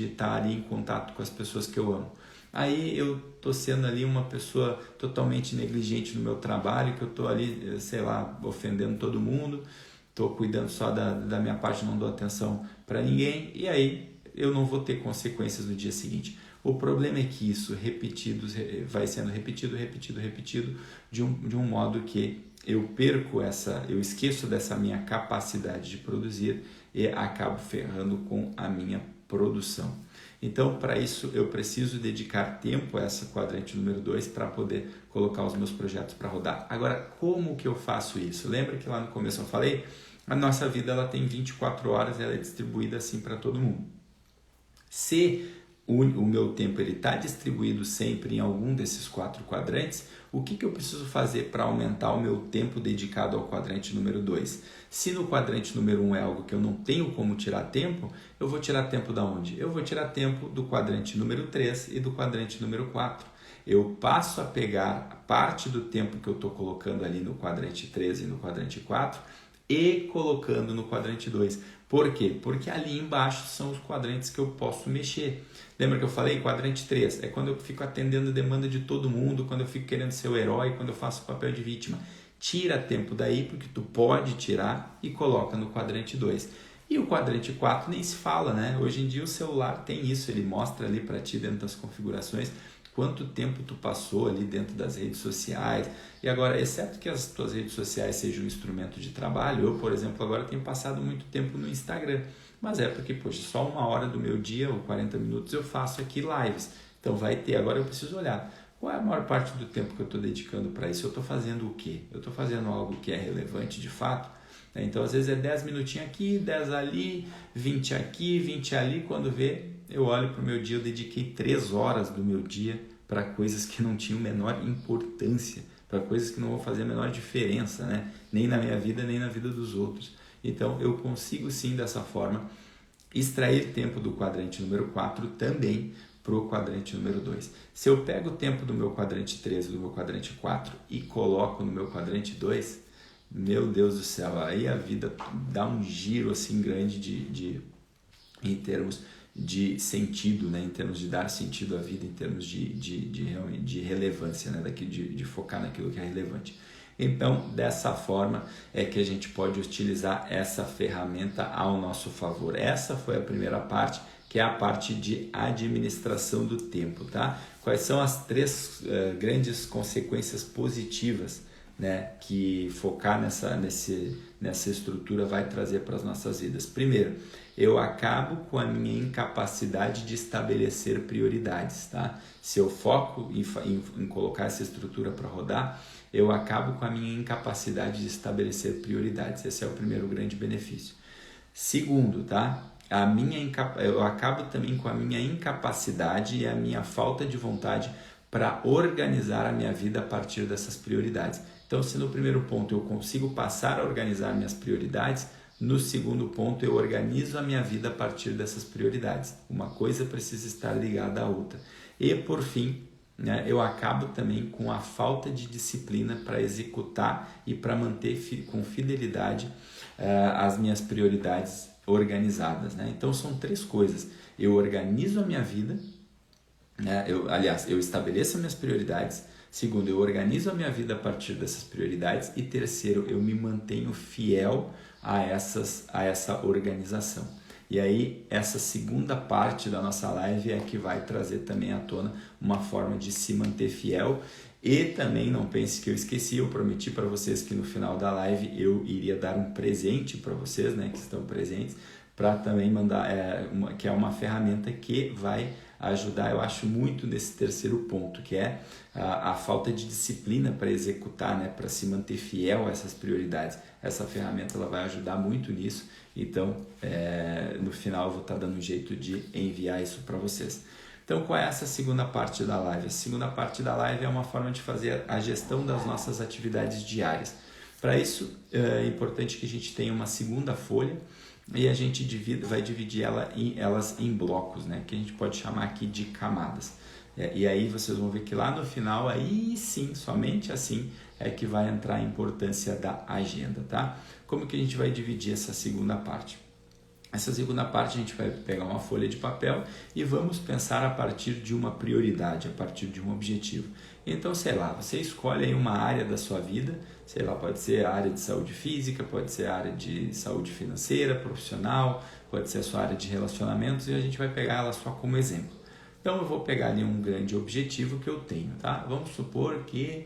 estar ali em contato com as pessoas que eu amo. Aí eu estou sendo ali uma pessoa totalmente negligente no meu trabalho, que eu estou ali, sei lá, ofendendo todo mundo, estou cuidando só da minha parte, não dou atenção para ninguém, e aí eu não vou ter consequências no dia seguinte. O problema é que isso vai sendo repetido de um modo que eu esqueço dessa minha capacidade de produzir e acabo ferrando com a minha produção. Então, para isso, eu preciso dedicar tempo a essa quadrante número 2 para poder colocar os meus projetos para rodar. Agora, como que eu faço isso? Lembra que lá no começo eu falei? A nossa vida ela tem 24 horas, ela é distribuída assim para todo mundo. Se o meu tempo está distribuído sempre em algum desses 4 quadrantes, o que eu preciso fazer para aumentar o meu tempo dedicado ao quadrante número 2? Se no quadrante número 1 é algo que eu não tenho como tirar tempo, eu vou tirar tempo da onde? Eu vou tirar tempo do quadrante número 3 e do quadrante número 4. Eu passo a pegar parte do tempo que eu estou colocando ali no quadrante 3 e no quadrante 4 e colocando no quadrante 2. Por quê? Porque ali embaixo são os quadrantes que eu posso mexer. Lembra que eu falei? Quadrante 3 é quando eu fico atendendo a demanda de todo mundo, quando eu fico querendo ser o herói, quando eu faço o papel de vítima. Tira tempo daí, porque tu pode tirar, e coloca no quadrante 2. E o quadrante 4 nem se fala, né? Hoje em dia o celular tem isso, ele mostra ali para ti dentro das configurações quanto tempo tu passou ali dentro das redes sociais. E agora, exceto que as tuas redes sociais sejam um instrumento de trabalho, eu, por exemplo, agora tenho passado muito tempo no Instagram. Mas é porque, poxa, só 1 hora do meu dia, ou 40 minutos, eu faço aqui lives. Então vai ter, agora eu preciso olhar. Qual é a maior parte do tempo que eu estou dedicando para isso? Eu estou fazendo o quê? Eu estou fazendo algo que é relevante de fato? Então, às vezes é 10 minutinhos aqui, 10 ali, 20 aqui, 20 ali. Quando vê, eu olho para o meu dia, eu dediquei 3 horas do meu dia para coisas que não tinham menor importância, para coisas que não vão fazer a menor diferença, né? Nem na minha vida, nem na vida dos outros. Então, eu consigo sim, dessa forma, extrair tempo do quadrante número 4 também para o quadrante número 2. Se eu pego o tempo do meu quadrante 3 e do meu quadrante 4 e coloco no meu quadrante 2, meu Deus do céu, aí a vida dá um giro assim grande em termos de sentido, né? Em termos de dar sentido à vida, em termos de relevância, né? de focar naquilo que é relevante. Então, dessa forma é que a gente pode utilizar essa ferramenta ao nosso favor. Essa foi a primeira parte, que é a parte de administração do tempo, tá? Quais são as 3 grandes consequências positivas, né, que focar nessa estrutura vai trazer para as nossas vidas? Primeiro, eu acabo com a minha incapacidade de estabelecer prioridades, tá? Se eu foco em colocar essa estrutura para rodar, eu acabo com a minha incapacidade de estabelecer prioridades. Esse é o primeiro grande benefício. Segundo, tá? Eu acabo também com a minha incapacidade e a minha falta de vontade para organizar a minha vida a partir dessas prioridades. Então, se no primeiro ponto eu consigo passar a organizar minhas prioridades, no segundo ponto eu organizo a minha vida a partir dessas prioridades. Uma coisa precisa estar ligada à outra. E, por fim, né, eu acabo também com a falta de disciplina para executar e para manter com fidelidade as minhas prioridades organizadas, né? Então, são 3 coisas. Eu organizo a minha vida, né? Eu estabeleço as minhas prioridades. Segundo, eu organizo a minha vida a partir dessas prioridades. E terceiro, eu me mantenho fiel a essa organização. E aí, essa segunda parte da nossa live é que vai trazer também à tona uma forma de se manter fiel. E também, não pense que eu esqueci, eu prometi para vocês que no final da live eu iria dar um presente para vocês, né, que estão presentes, para também mandar, que é uma ferramenta que vai ajudar, eu acho, muito nesse terceiro ponto, que é a falta de disciplina para executar, né, para se manter fiel a essas prioridades. Essa ferramenta ela vai ajudar muito nisso, então no final eu vou estar dando um jeito de enviar isso para vocês. Então, qual é essa segunda parte da live? A segunda parte da live é uma forma de fazer a gestão das nossas atividades diárias. Para isso, é importante que a gente tenha uma segunda folha e a gente vai dividir elas em blocos, né? Que a gente pode chamar aqui de camadas. E aí vocês vão ver que lá no final, aí sim, somente assim, é que vai entrar a importância da agenda, tá? Como que a gente vai dividir essa segunda parte? Essa segunda parte a gente vai pegar uma folha de papel e vamos pensar a partir de uma prioridade, a partir de um objetivo. Então, sei lá, você escolhe aí uma área da sua vida, sei lá, pode ser a área de saúde física, pode ser a área de saúde financeira, profissional, pode ser a sua área de relacionamentos, e a gente vai pegar ela só como exemplo. Então, eu vou pegar ali um grande objetivo que eu tenho, tá? Vamos supor que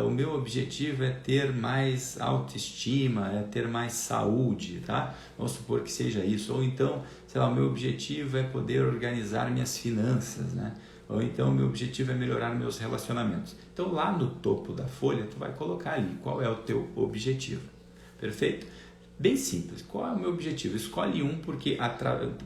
o meu objetivo é ter mais autoestima, é ter mais saúde, tá? Vamos supor que seja isso. Ou então, sei lá, o meu objetivo é poder organizar minhas finanças, né? Ou então, o meu objetivo é melhorar meus relacionamentos. Então, lá no topo da folha, tu vai colocar ali qual é o teu objetivo. Perfeito? Bem simples. Qual é o meu objetivo? Escolhe um, porque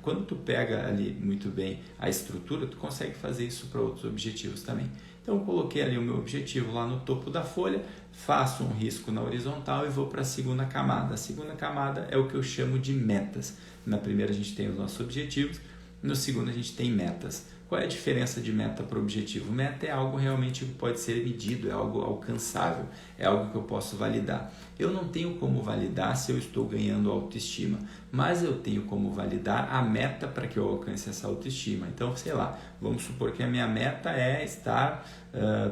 quando tu pega ali muito bem a estrutura, tu consegue fazer isso para outros objetivos também. Então, eu coloquei ali o meu objetivo lá no topo da folha, faço um risco na horizontal e vou para a segunda camada. A segunda camada é o que eu chamo de metas. Na primeira a gente tem os nossos objetivos, no segundo a gente tem metas. Qual é a diferença de meta para objetivo? Meta é algo realmente que pode ser medido, é algo alcançável, é algo que eu posso validar. Eu não tenho como validar se eu estou ganhando autoestima, mas eu tenho como validar a meta para que eu alcance essa autoestima. Então, sei lá, vamos supor que a minha meta é estar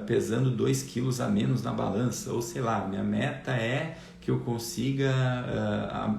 pesando 2 quilos a menos na balança, ou sei lá, minha meta é que eu consiga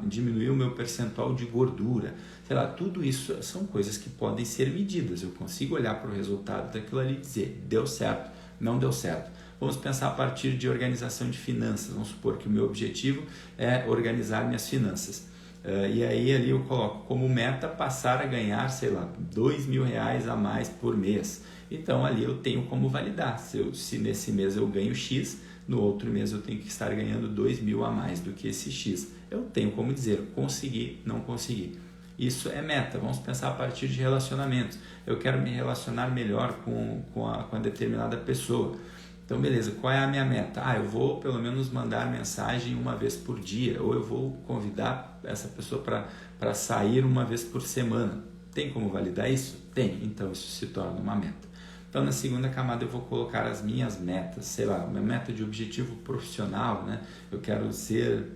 diminuir o meu percentual de gordura. Sei lá, tudo isso são coisas que podem ser medidas. Eu consigo olhar para o resultado daquilo ali e dizer, deu certo, não deu certo. Vamos pensar a partir de organização de finanças. Vamos supor que o meu objetivo é organizar minhas finanças. E aí ali eu coloco como meta passar a ganhar, sei lá, R$2.000 a mais por mês. Então ali eu tenho como validar. Se nesse mês eu ganho X, no outro mês eu tenho que estar ganhando 2.000 a mais do que esse X. Eu tenho como dizer, consegui, não consegui. Isso é meta. Vamos pensar a partir de relacionamentos. Eu quero me relacionar melhor com a determinada pessoa. Então, beleza, qual é a minha meta? Eu vou pelo menos mandar mensagem uma vez por dia, ou eu vou convidar essa pessoa para sair uma vez por semana. Tem como validar isso? Tem. Então, isso se torna uma meta. Então, na segunda camada eu vou colocar as minhas metas, sei lá, minha meta de objetivo profissional, né? Eu quero ser,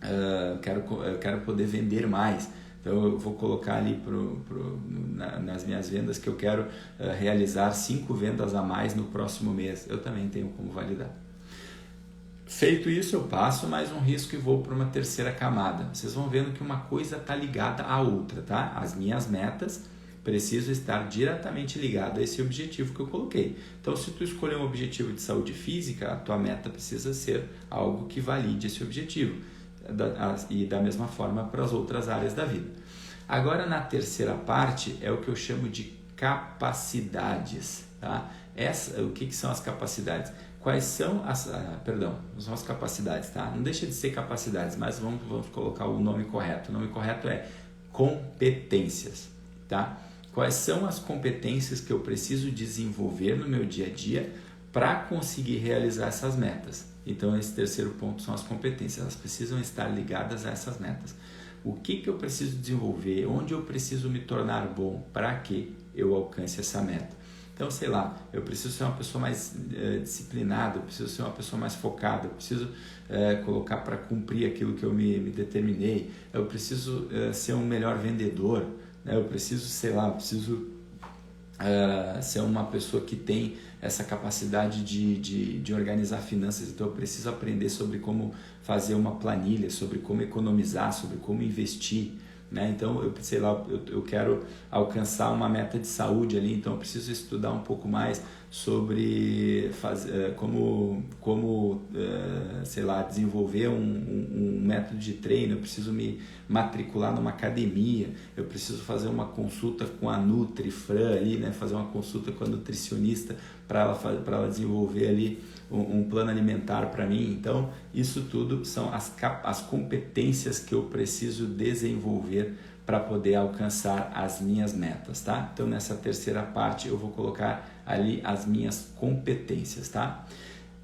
eu quero poder vender mais. Então eu vou colocar ali nas minhas vendas que eu quero realizar 5 vendas a mais no próximo mês. Eu também tenho como validar. Feito isso, eu passo mais um risco e vou para uma terceira camada. Vocês vão vendo que uma coisa está ligada à outra, tá? As minhas metas precisam estar diretamente ligadas a esse objetivo que eu coloquei. Então, se tu escolher um objetivo de saúde física, a tua meta precisa ser algo que valide esse objetivo. E da mesma forma para as outras áreas da vida. Agora, na terceira parte, é o que eu chamo de capacidades. Tá? O que são as capacidades? Quais são não são as capacidades, tá? Não deixa de ser capacidades, mas vamos colocar o nome correto. O nome correto é competências. Tá? Quais são as competências que eu preciso desenvolver no meu dia a dia para conseguir realizar essas metas? Então, esse terceiro ponto são as competências. Elas precisam estar ligadas a essas metas. O que eu preciso desenvolver? Onde eu preciso me tornar bom para que eu alcance essa meta? Então, sei lá, eu preciso ser uma pessoa mais disciplinada, eu preciso ser uma pessoa mais focada, eu preciso colocar para cumprir aquilo que eu me determinei, eu preciso ser um melhor vendedor, né? Eu preciso, sei lá, ser uma pessoa que tem essa capacidade de organizar finanças. Então eu preciso aprender sobre como fazer uma planilha, sobre como economizar, sobre como investir, né? Então eu quero alcançar uma meta de saúde ali, então eu preciso estudar um pouco mais sobre desenvolver um método de treino. Eu preciso me matricular numa academia, eu preciso fazer uma consulta com a Nutri-Fran ali, né? Fazer uma consulta com a nutricionista para ela desenvolver ali um plano alimentar para mim. Então isso tudo são as competências que eu preciso desenvolver para poder alcançar as minhas metas, tá? Então nessa terceira parte eu vou colocar ali as minhas competências, tá?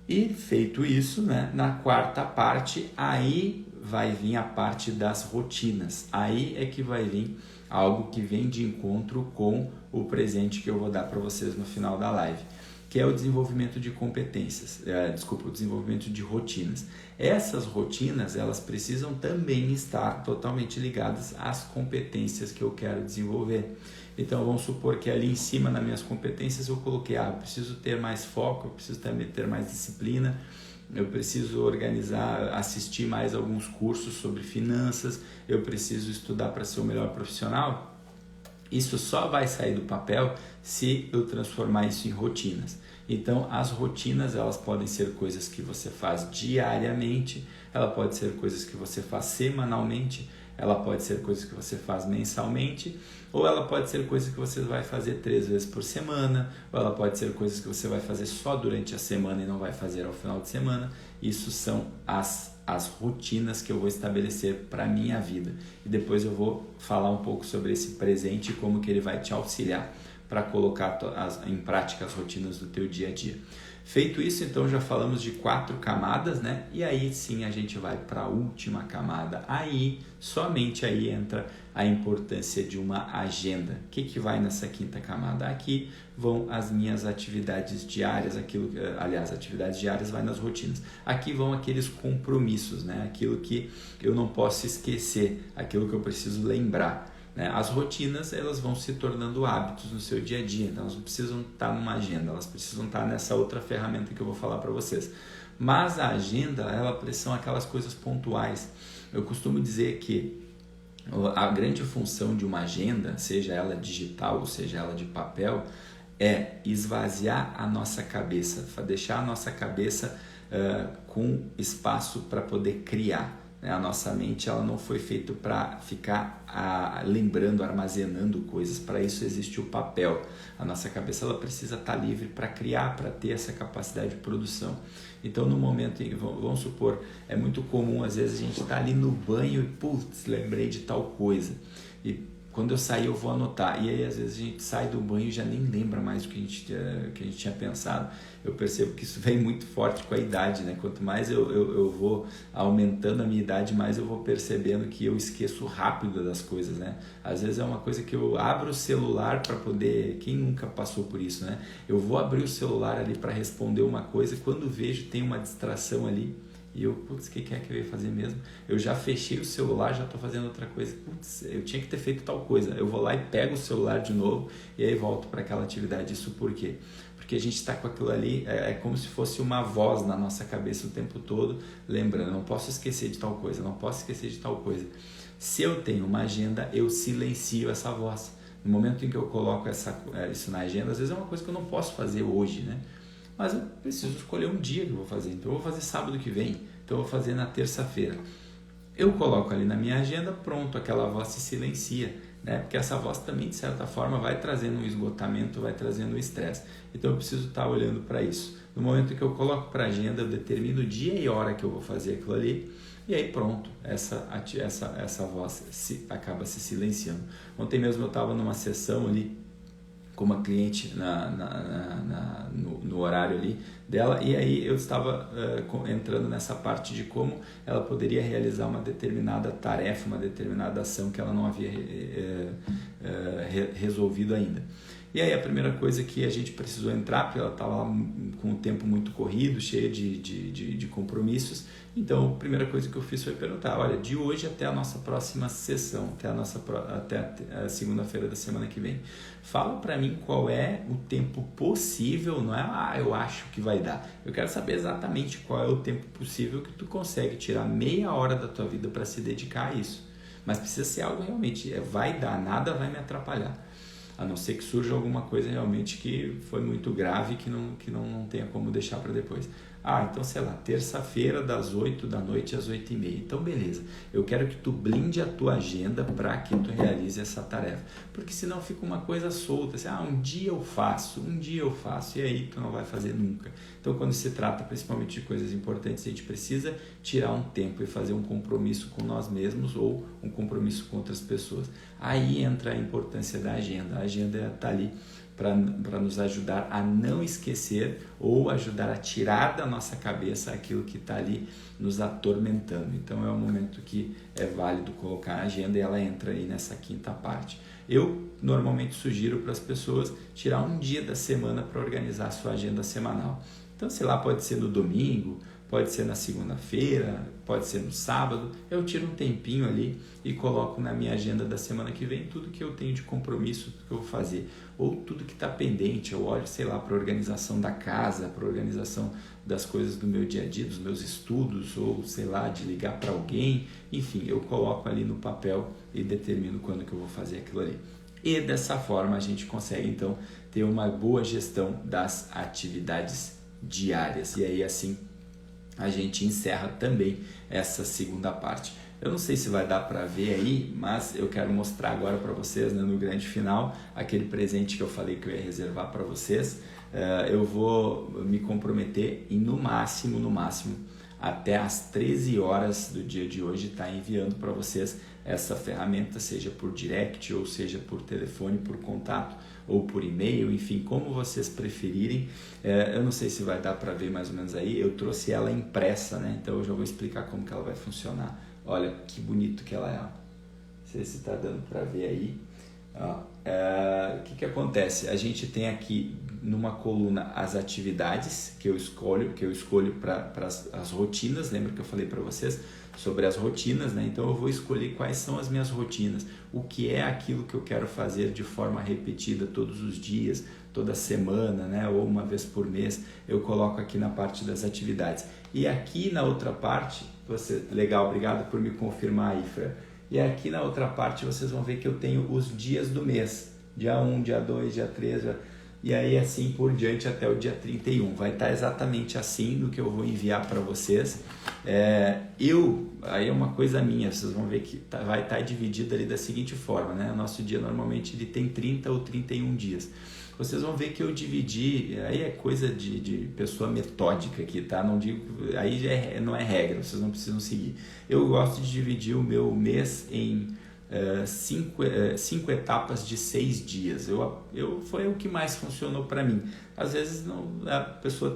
E feito isso, né, na quarta parte, aí vai vir a parte das rotinas. Aí é que vai vir algo que vem de encontro com o presente que eu vou dar para vocês no final da live, que é o desenvolvimento de competências, o desenvolvimento de rotinas. Essas rotinas, elas precisam também estar totalmente ligadas às competências que eu quero desenvolver. Então, vamos supor que ali em cima, nas minhas competências, eu coloquei, eu preciso ter mais foco, eu preciso também ter mais disciplina, eu preciso organizar, assistir mais alguns cursos sobre finanças, eu preciso estudar para ser o melhor profissional. Isso só vai sair do papel se eu transformar isso em rotinas. Então, as rotinas, elas podem ser coisas que você faz diariamente, ela pode ser coisas que você faz semanalmente, ela pode ser coisa que você faz mensalmente, ou ela pode ser coisa que você vai fazer 3 vezes por semana, ou ela pode ser coisas que você vai fazer só durante a semana e não vai fazer ao final de semana. Isso são as rotinas que eu vou estabelecer para a minha vida. E depois eu vou falar um pouco sobre esse presente e como que ele vai te auxiliar para colocar em prática as rotinas do teu dia a dia. Feito isso, então já falamos de 4 camadas, né? E aí sim a gente vai para a última camada. Somente aí entra a importância de uma agenda. O que vai nessa 5ª camada? Aqui vão as minhas atividades diárias, atividades diárias vai nas rotinas. Aqui vão aqueles compromissos, né? Aquilo que eu não posso esquecer, aquilo que eu preciso lembrar. As rotinas, elas vão se tornando hábitos no seu dia a dia, então elas não precisam estar numa agenda, elas precisam estar nessa outra ferramenta que eu vou falar para vocês. Mas a agenda, são aquelas coisas pontuais. Eu costumo dizer que a grande função de uma agenda, seja ela digital ou seja ela de papel, é esvaziar a nossa cabeça, deixar a nossa cabeça com espaço para poder criar. A nossa mente ela não foi feita para ficar lembrando, armazenando coisas. Para isso existe o papel. A nossa cabeça ela precisa estar livre para criar, para ter essa capacidade de produção. Então, no momento em que, vamos supor, é muito comum, às vezes a gente está ali no banho e, putz, lembrei de tal coisa. E quando eu sair eu vou anotar. E aí, às vezes, a gente sai do banho e já nem lembra mais do que a gente tinha pensado. Eu percebo que isso vem muito forte com a idade, né? Quanto mais eu vou aumentando a minha idade, mais eu vou percebendo que eu esqueço rápido das coisas, né? Às vezes é uma coisa que eu abro o celular para poder... Quem nunca passou por isso, né? Eu vou abrir o celular ali para responder uma coisa, quando vejo tem uma distração ali, e eu, putz, o que é que eu ia fazer mesmo? Eu já fechei o celular, já estou fazendo outra coisa. Putz, eu tinha que ter feito tal coisa. Eu vou lá e pego o celular de novo e aí volto para aquela atividade. Isso por quê? Porque a gente está com aquilo ali, é como se fosse uma voz na nossa cabeça o tempo todo, lembrando, não posso esquecer de tal coisa, não posso esquecer de tal coisa. Se eu tenho uma agenda, eu silencio essa voz. No momento em que eu coloco isso na agenda, às vezes é uma coisa que eu não posso fazer hoje, né? Mas eu preciso escolher um dia que eu vou fazer. Então eu vou fazer sábado que vem, então eu vou fazer na terça-feira. Eu coloco ali na minha agenda, pronto, aquela voz se silencia, né? Porque essa voz também, de certa forma, vai trazendo um esgotamento, vai trazendo um estresse. Então eu preciso estar olhando para isso. No momento que eu coloco para a agenda, eu determino o dia e hora que eu vou fazer aquilo ali, e aí pronto, essa voz acaba se silenciando. Ontem mesmo eu estava numa sessão ali com uma cliente no horário ali dela, e aí eu estava entrando nessa parte de como ela poderia realizar uma determinada tarefa, uma determinada ação que ela não havia resolvido ainda. E aí a primeira coisa que a gente precisou entrar, porque ela estava lá com o tempo muito corrido, cheia de compromissos. Então a primeira coisa que eu fiz foi perguntar, olha, de hoje até a nossa próxima sessão, até a segunda-feira da semana que vem, fala para mim qual é o tempo possível, não é eu acho que vai dar. Eu quero saber exatamente qual é o tempo possível que tu consegue tirar meia hora da tua vida para se dedicar a isso. Mas precisa ser algo realmente, vai dar, nada vai me atrapalhar. A não ser que surja alguma coisa realmente que foi muito grave, que não tenha como deixar para depois. Então, sei lá, terça-feira das 8 da noite às 8h30. Então, beleza. Eu quero que tu blinde a tua agenda para que tu realize essa tarefa. Porque senão fica uma coisa solta. Assim, um dia eu faço. E aí tu não vai fazer nunca. Então, quando se trata principalmente de coisas importantes, a gente precisa tirar um tempo e fazer um compromisso com nós mesmos ou um compromisso com outras pessoas. Aí entra a importância da agenda. A agenda está ali para nos ajudar a não esquecer ou ajudar a tirar da nossa cabeça aquilo que está ali nos atormentando. Então é um momento que é válido colocar a agenda e ela entra aí nessa 5ª parte. Eu normalmente sugiro para as pessoas tirar um dia da semana para organizar a sua agenda semanal. Então, sei lá, pode ser no domingo, pode ser na segunda-feira, pode ser no sábado. Eu tiro um tempinho ali e coloco na minha agenda da semana que vem tudo que eu tenho de compromisso, tudo que eu vou fazer, ou tudo que está pendente. Eu olho, sei lá, para a organização da casa, para a organização das coisas do meu dia a dia, dos meus estudos, ou sei lá, de ligar para alguém. Enfim, eu coloco ali no papel e determino quando que eu vou fazer aquilo ali. E dessa forma a gente consegue então ter uma boa gestão das atividades diárias. E aí assim a gente encerra também essa segunda parte. Eu não sei se vai dar para ver aí, mas eu quero mostrar agora para vocês, né, no grande final, aquele presente que eu falei que eu ia reservar para vocês. Eu vou me comprometer em no máximo, até às 13 horas do dia de hoje estar enviando para vocês essa ferramenta, seja por direct, ou seja por telefone, por contato, ou por e-mail, enfim, como vocês preferirem. Eu não sei se vai dar para ver mais ou menos aí, eu trouxe ela impressa, né? Então eu já vou explicar como que ela vai funcionar. Olha que bonito que ela é, ó. Não sei se está dando para ver aí. O que acontece? A gente tem aqui numa coluna as atividades que eu escolho para as rotinas. Lembra que eu falei para vocês sobre as rotinas, né? Então eu vou escolher quais são as minhas rotinas, o que é aquilo que eu quero fazer de forma repetida todos os dias, toda semana, né? Ou uma vez por mês. Eu coloco aqui na parte das atividades. E aqui na outra parte, legal, obrigado por me confirmar aí, Fran. E aqui na outra parte vocês vão ver que eu tenho os dias do mês, dia 1, dia 2, dia 3, e aí assim por diante até o dia 31. Vai estar exatamente assim no que eu vou enviar para vocês. Aí é uma coisa minha, vocês vão ver que vai estar dividido ali da seguinte forma, né? O nosso dia normalmente ele tem 30 ou 31 dias. Vocês vão ver que eu dividi, aí é coisa de pessoa metódica aqui, tá? Não digo, aí não é regra, vocês não precisam seguir. Eu gosto de dividir o meu mês em 5 etapas de 6 dias. Foi o que mais funcionou para mim. Às vezes a pessoa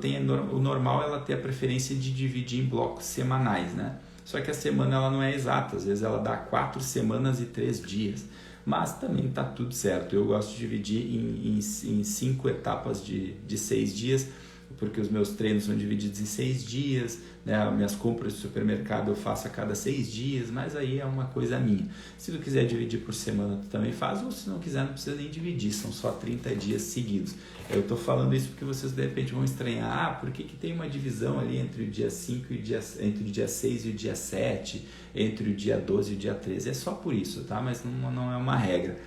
o normal ela tem a preferência de dividir em blocos semanais, né? Só que a semana ela não é exata, às vezes ela dá 4 semanas e 3 dias. Mas também está tudo certo. Eu gosto de dividir em 5 etapas de 6 dias, porque os meus treinos são divididos em 6 dias, né? Minhas compras de supermercado eu faço a cada 6 dias, mas aí é uma coisa minha. Se tu quiser dividir por semana, tu também faz, ou se não quiser, não precisa nem dividir, são só 30 dias seguidos. Eu estou falando isso porque vocês de repente vão estranhar, por que tem uma divisão ali entre o dia 5 entre o dia 6 e o dia 7, entre o dia 12 e o dia 13, é só por isso, tá? Mas não é uma regra.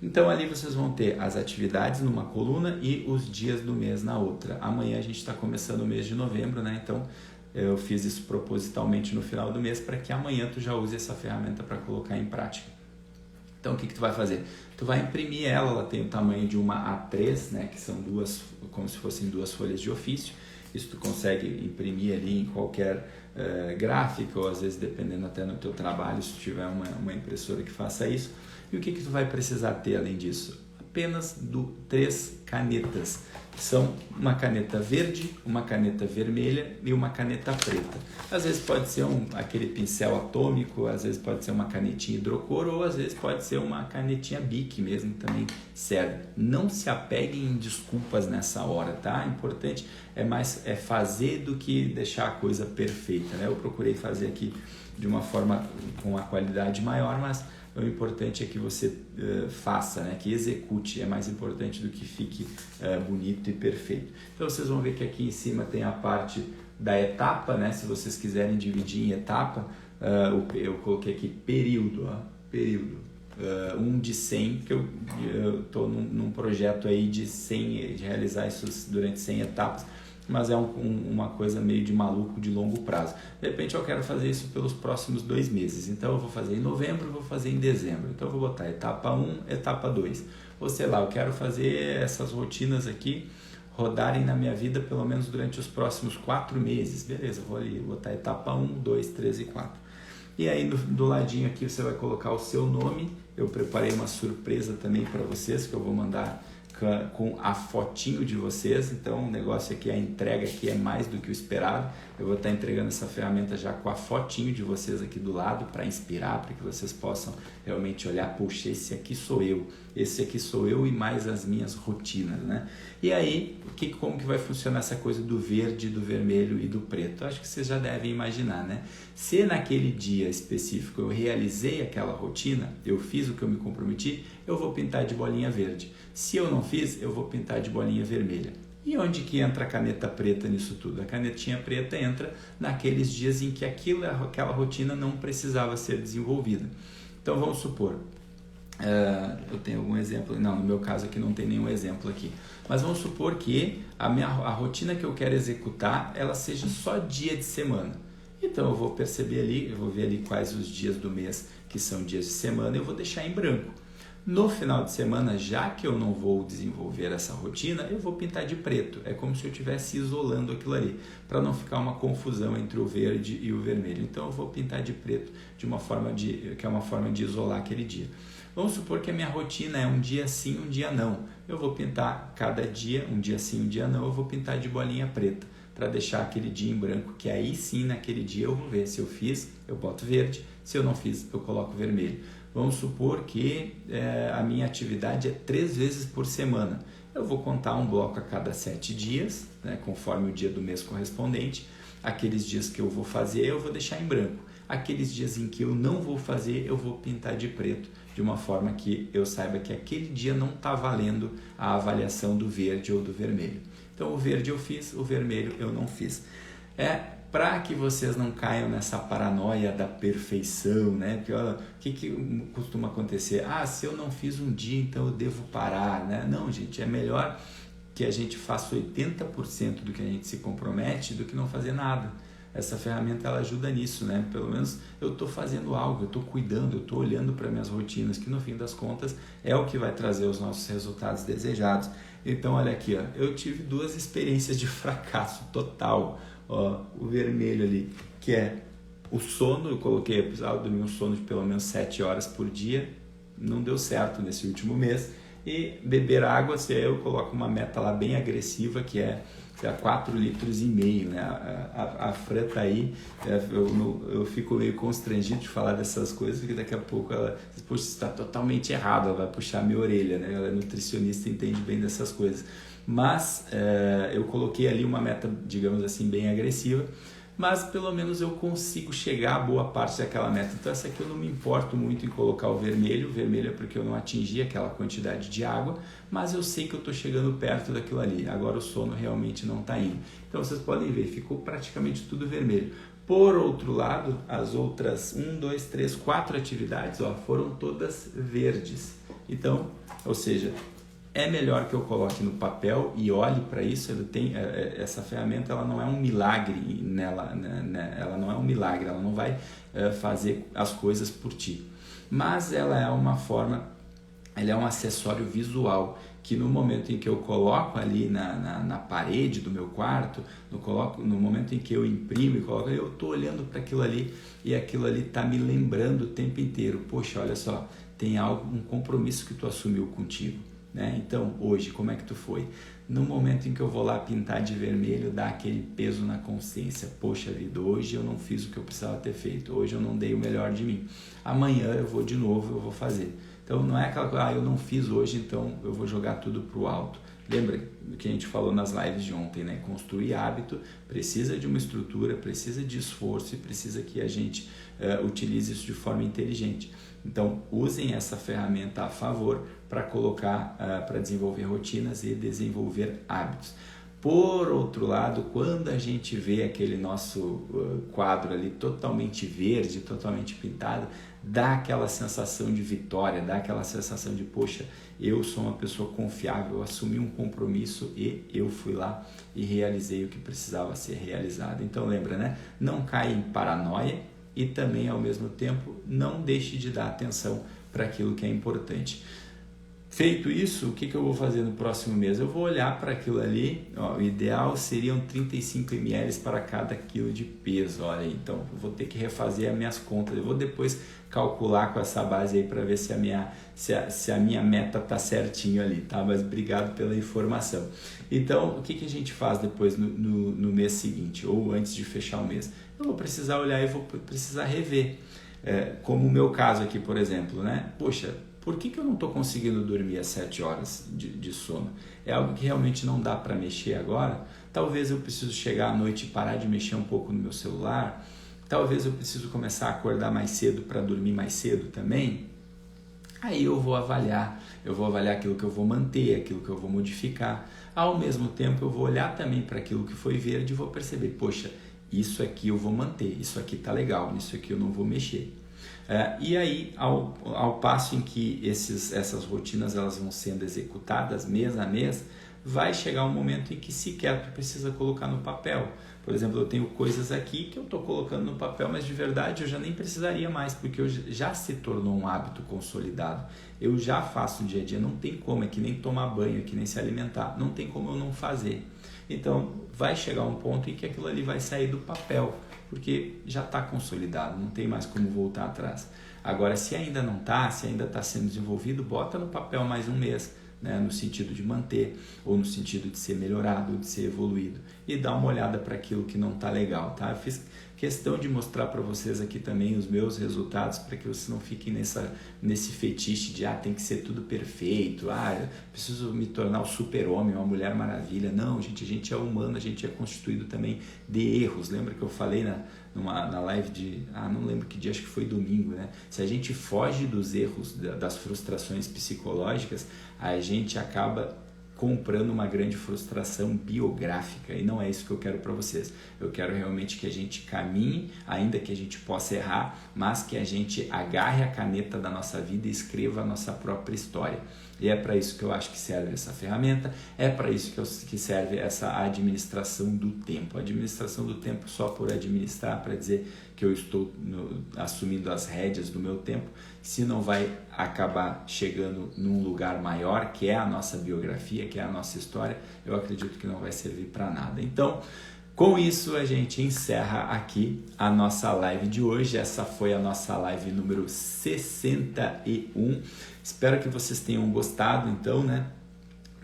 Então ali vocês vão ter as atividades numa coluna e os dias do mês na outra. Amanhã a gente está começando o mês de novembro, né? Então eu fiz isso propositalmente no final do mês para que amanhã tu já use essa ferramenta para colocar em prática. Então o que tu vai fazer? Tu vai imprimir ela tem o tamanho de uma A3, né? Que são como se fossem 2 folhas de ofício. Isso tu consegue imprimir ali em qualquer gráfica, ou às vezes dependendo até no teu trabalho, se tiver uma impressora que faça isso. E o que tu vai precisar ter além disso? Apenas 3 canetas. São uma caneta verde, uma caneta vermelha e uma caneta preta. Às vezes pode ser aquele pincel atômico, às vezes pode ser uma canetinha hidrocor, ou às vezes pode ser uma canetinha Bic mesmo, também serve. Não se apeguem em desculpas nessa hora, tá? O importante é fazer do que deixar a coisa perfeita, né? Eu procurei fazer aqui de uma forma com uma qualidade maior, mas o importante é que você faça, né? Que execute, é mais importante do que fique bonito e perfeito. Então vocês vão ver que aqui em cima tem a parte da etapa, né? Se vocês quiserem dividir em etapa, eu coloquei aqui período, período. 1 de 100, que eu estou num projeto aí de realizar isso durante 100 etapas, mas é uma coisa meio de maluco de longo prazo. De repente eu quero fazer isso pelos próximos 2 meses, então eu vou fazer em novembro, vou fazer em dezembro, então eu vou botar etapa 1, etapa 2, ou sei lá, eu quero fazer essas rotinas aqui rodarem na minha vida pelo menos durante os próximos 4 meses, beleza, vou ali botar etapa 1, 2, 3 e 4. E aí do ladinho aqui você vai colocar o seu nome. Eu preparei uma surpresa também para vocês, que eu vou mandar com a fotinho de vocês. Então o negócio aqui, a entrega aqui é mais do que o esperado. Eu vou estar entregando essa ferramenta já com a fotinho de vocês aqui do lado, para inspirar, para que vocês possam realmente olhar, puxa, esse aqui sou eu e mais as minhas rotinas, né? E aí, como que vai funcionar essa coisa do verde, do vermelho e do preto? Acho que vocês já devem imaginar, né? Se naquele dia específico eu realizei aquela rotina, eu fiz o que eu me comprometi, eu vou pintar de bolinha verde. Se eu não fiz, eu vou pintar de bolinha vermelha. E onde que entra a caneta preta nisso tudo? A canetinha preta entra naqueles dias em que aquela rotina não precisava ser desenvolvida. Então vamos supor, eu tenho algum exemplo? Não, no meu caso aqui não tem nenhum exemplo aqui. Mas vamos supor que a rotina que eu quero executar, ela seja só dia de semana. Então eu vou perceber ali, eu vou ver ali quais os dias do mês que são dias de semana e eu vou deixar em branco. No final de semana, já que eu não vou desenvolver essa rotina, eu vou pintar de preto. É como se eu estivesse isolando aquilo ali, para não ficar uma confusão entre o verde e o vermelho. Então eu vou pintar de preto que é uma forma de isolar aquele dia. Vamos supor que a minha rotina é um dia sim, um dia não. Eu vou pintar cada dia, um dia sim, um dia não, eu vou pintar de bolinha preta, para deixar aquele dia em branco, que aí sim, naquele dia eu vou ver se eu fiz, eu boto verde, se eu não fiz, eu coloco vermelho. Vamos supor que a minha atividade é 3 vezes por semana. Eu vou contar um bloco a cada 7 dias, né, conforme o dia do mês correspondente. Aqueles dias que eu vou fazer, eu vou deixar em branco. Aqueles dias em que eu não vou fazer, eu vou pintar de preto, de uma forma que eu saiba que aquele dia não está valendo a avaliação do verde ou do vermelho. Então, o verde eu fiz, o vermelho eu não fiz. Para que vocês não caiam nessa paranoia da perfeição, né? Porque o que costuma acontecer? Se eu não fiz um dia, então eu devo parar, né? Não, gente, é melhor que a gente faça 80% do que a gente se compromete do que não fazer nada. Essa ferramenta ela ajuda nisso, né? Pelo menos eu estou fazendo algo, eu estou cuidando, eu estou olhando para minhas rotinas, que no fim das contas é o que vai trazer os nossos resultados desejados. Então, olha aqui, ó, eu tive 2 experiências de fracasso total. Ó, o vermelho ali, que é o sono, eu coloquei, eu precisava dormir um sono de pelo menos 7 horas por dia, não deu certo nesse último mês. E beber água, se eu coloco uma meta lá bem agressiva, que é 4,5 litros, né? A Fran tá aí, eu fico meio constrangido de falar dessas coisas, porque daqui a pouco ela, poxa, está totalmente errado, ela vai puxar minha orelha, né? Ela é nutricionista e entende bem dessas coisas. Mas eu coloquei ali uma meta, digamos assim, bem agressiva, mas pelo menos eu consigo chegar a boa parte daquela meta. Então essa aqui eu não me importo muito em colocar o vermelho é porque eu não atingi aquela quantidade de água, mas eu sei que eu estou chegando perto daquilo ali. Agora o sono realmente não está indo. Então vocês podem ver, ficou praticamente tudo vermelho. Por outro lado, as outras 4 atividades, ó, foram todas verdes. Então, ou seja, é melhor que eu coloque no papel e olhe para isso. Essa ferramenta ela não é um milagre nela, né? Ela não é um milagre, ela não vai fazer as coisas por ti. Mas ela é uma forma, ela é um acessório visual que no momento em que eu coloco ali na parede do meu quarto, no momento em que eu imprimo e coloco, eu estou olhando para aquilo ali e aquilo ali está me lembrando o tempo inteiro. Poxa, olha só, tem um compromisso que tu assumiu contigo. Né? Então, hoje, como é que tu foi? No momento em que eu vou lá pintar de vermelho, dá aquele peso na consciência. Poxa vida, hoje eu não fiz o que eu precisava ter feito. Hoje eu não dei o melhor de mim. Amanhã eu vou de novo, eu vou fazer. Então, não é aquela coisa, eu não fiz hoje, então eu vou jogar tudo pro alto. Lembra do que a gente falou nas lives de ontem, né? Construir hábito precisa de uma estrutura, precisa de esforço e precisa que a gente utilize isso de forma inteligente. Então, usem essa ferramenta a favor para colocar, para desenvolver rotinas e desenvolver hábitos. Por outro lado, quando a gente vê aquele nosso quadro ali totalmente verde, totalmente pintado, dá aquela sensação de vitória, dá aquela sensação de, poxa, eu sou uma pessoa confiável, eu assumi um compromisso e eu fui lá e realizei o que precisava ser realizado. Então lembra, né? Não caia em paranoia e também, ao mesmo tempo, não deixe de dar atenção para aquilo que é importante. Feito isso, o que eu vou fazer no próximo mês? Eu vou olhar para aquilo ali, ó, o ideal seriam 35 ml para cada quilo de peso, olha aí, então eu vou ter que refazer as minhas contas, eu vou depois calcular com essa base aí para ver se a minha meta está certinho ali, tá? Mas obrigado pela informação. Então, o que a gente faz depois no mês seguinte, ou antes de fechar o mês? Eu vou precisar olhar e vou precisar rever, como o meu caso aqui, por exemplo, né? Poxa, por que eu não estou conseguindo dormir às 7 horas de sono? É algo que realmente não dá para mexer agora? Talvez eu preciso chegar à noite e parar de mexer um pouco no meu celular? Talvez eu preciso começar a acordar mais cedo para dormir mais cedo também? Aí eu vou avaliar aquilo que eu vou manter, aquilo que eu vou modificar. Ao mesmo tempo eu vou olhar também para aquilo que foi verde e vou perceber, poxa, isso aqui eu vou manter, isso aqui está legal, isso aqui eu não vou mexer. E aí, ao passo em que essas rotinas elas vão sendo executadas mês a mês, vai chegar um momento em que sequer tu precisa colocar no papel, Por exemplo, eu tenho coisas aqui que eu estou colocando no papel, mas de verdade eu já nem precisaria mais, porque já se tornou um hábito consolidado. Eu já faço dia a dia, não tem como, é que nem tomar banho, é que nem se alimentar, não tem como eu não fazer. Então vai chegar um ponto em que aquilo ali vai sair do papel, porque já está consolidado, não tem mais como voltar atrás. Agora, se ainda não está, se ainda está sendo desenvolvido, bota no papel mais um mês, né, no sentido de manter, ou no sentido de ser melhorado, ou de ser evoluído, e dá uma olhada para aquilo que não está legal, tá? Eu fiz questão de mostrar para vocês aqui também os meus resultados, para que vocês não fiquem nesse fetiche de tem que ser tudo perfeito, eu preciso me tornar o super-homem, uma mulher maravilha. Não, gente, a gente é humano, a gente é constituído também de erros. Lembra que eu falei na live de, não lembro que dia, acho que foi domingo, né? Se a gente foge dos erros, das frustrações psicológicas, a gente acaba comprando uma grande frustração biográfica, e não é isso que eu quero para vocês. Eu quero realmente que a gente caminhe, ainda que a gente possa errar, mas que a gente agarre a caneta da nossa vida e escreva a nossa própria história. E é para isso que eu acho que serve essa ferramenta, é para isso que serve essa administração do tempo. A administração do tempo só por administrar, para dizer que eu estou assumindo as rédeas do meu tempo, se não vai acabar chegando num lugar maior, que é a nossa biografia, que é a nossa história, eu acredito que não vai servir para nada. Então, com isso, a gente encerra aqui a nossa live de hoje. Essa foi a nossa live número 61. Espero que vocês tenham gostado, então, né?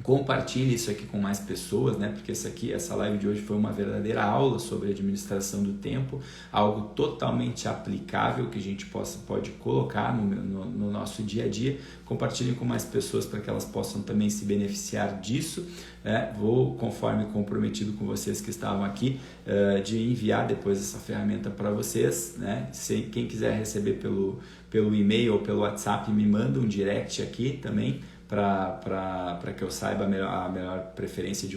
Compartilhe isso aqui com mais pessoas, né? Porque essa live de hoje foi uma verdadeira aula sobre administração do tempo, algo totalmente aplicável que a gente pode colocar no nosso dia a dia. Compartilhem com mais pessoas para que elas possam também se beneficiar disso, né? Vou, conforme comprometido com vocês que estavam aqui, de enviar depois essa ferramenta para vocês, né? Quem quiser receber pelo e-mail ou pelo WhatsApp, me manda um direct aqui também, para que eu saiba a melhor preferência de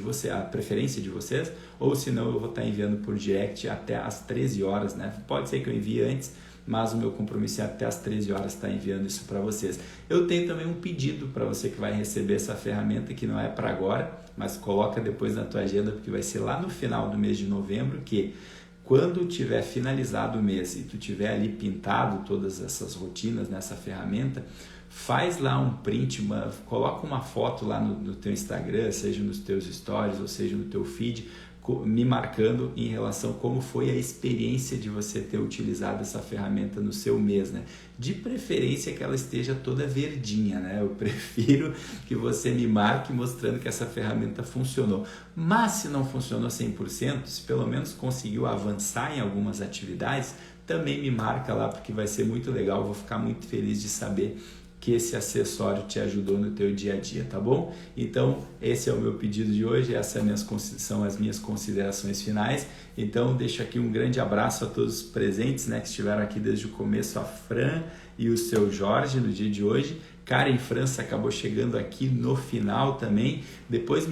vocês, ou se não eu vou estar enviando por direct até às 13 horas, né? Pode ser que eu envie antes, mas o meu compromisso é até às 13 horas estar enviando isso para vocês. Eu tenho também um pedido para você que vai receber essa ferramenta, que não é para agora, mas coloca depois na tua agenda, porque vai ser lá no final do mês de novembro, que quando tiver finalizado o mês e tu tiver ali pintado todas essas rotinas nessa ferramenta, faz lá um print, coloca uma foto lá no teu Instagram, seja nos teus stories ou seja no teu feed, me marcando em relação a como foi a experiência de você ter utilizado essa ferramenta no seu mês, né? De preferência que ela esteja toda verdinha, né? Eu prefiro que você me marque mostrando que essa ferramenta funcionou. Mas se não funcionou 100%, se pelo menos conseguiu avançar em algumas atividades, também me marca lá, porque vai ser muito legal, eu vou ficar muito feliz de saber que esse acessório te ajudou no teu dia a dia, tá bom? Então, esse é o meu pedido de hoje, essas são as minhas considerações finais. Então, deixo aqui um grande abraço a todos os presentes, né, que estiveram aqui desde o começo, a Fran e o seu Jorge no dia de hoje. Karen França acabou chegando aqui no final também. Depois,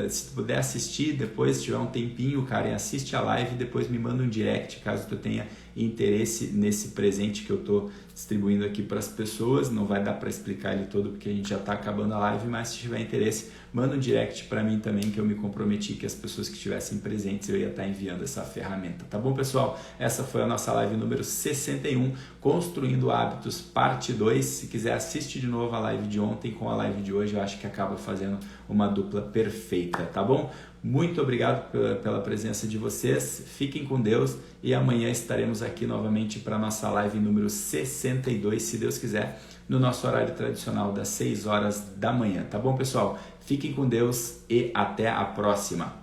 se puder assistir, depois se tiver um tempinho, Karen, assiste a live e depois me manda um direct, caso tu tenha interesse nesse presente que eu estou distribuindo aqui para as pessoas. Não vai dar para explicar ele todo porque a gente já está acabando a live, mas se tiver interesse, manda um direct para mim também, que eu me comprometi que as pessoas que estivessem presentes eu ia estar enviando essa ferramenta, tá bom, pessoal? Essa foi a nossa live número 61, Construindo Hábitos, parte 2. Se quiser, assiste de novo a live de ontem com a live de hoje, eu acho que acaba fazendo uma dupla perfeita, tá bom? Muito obrigado pela presença de vocês, fiquem com Deus e amanhã estaremos aqui novamente para a nossa live número 62, se Deus quiser, no nosso horário tradicional das 6 horas da manhã, tá bom, pessoal? Fiquem com Deus e até a próxima.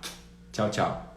Tchau, tchau.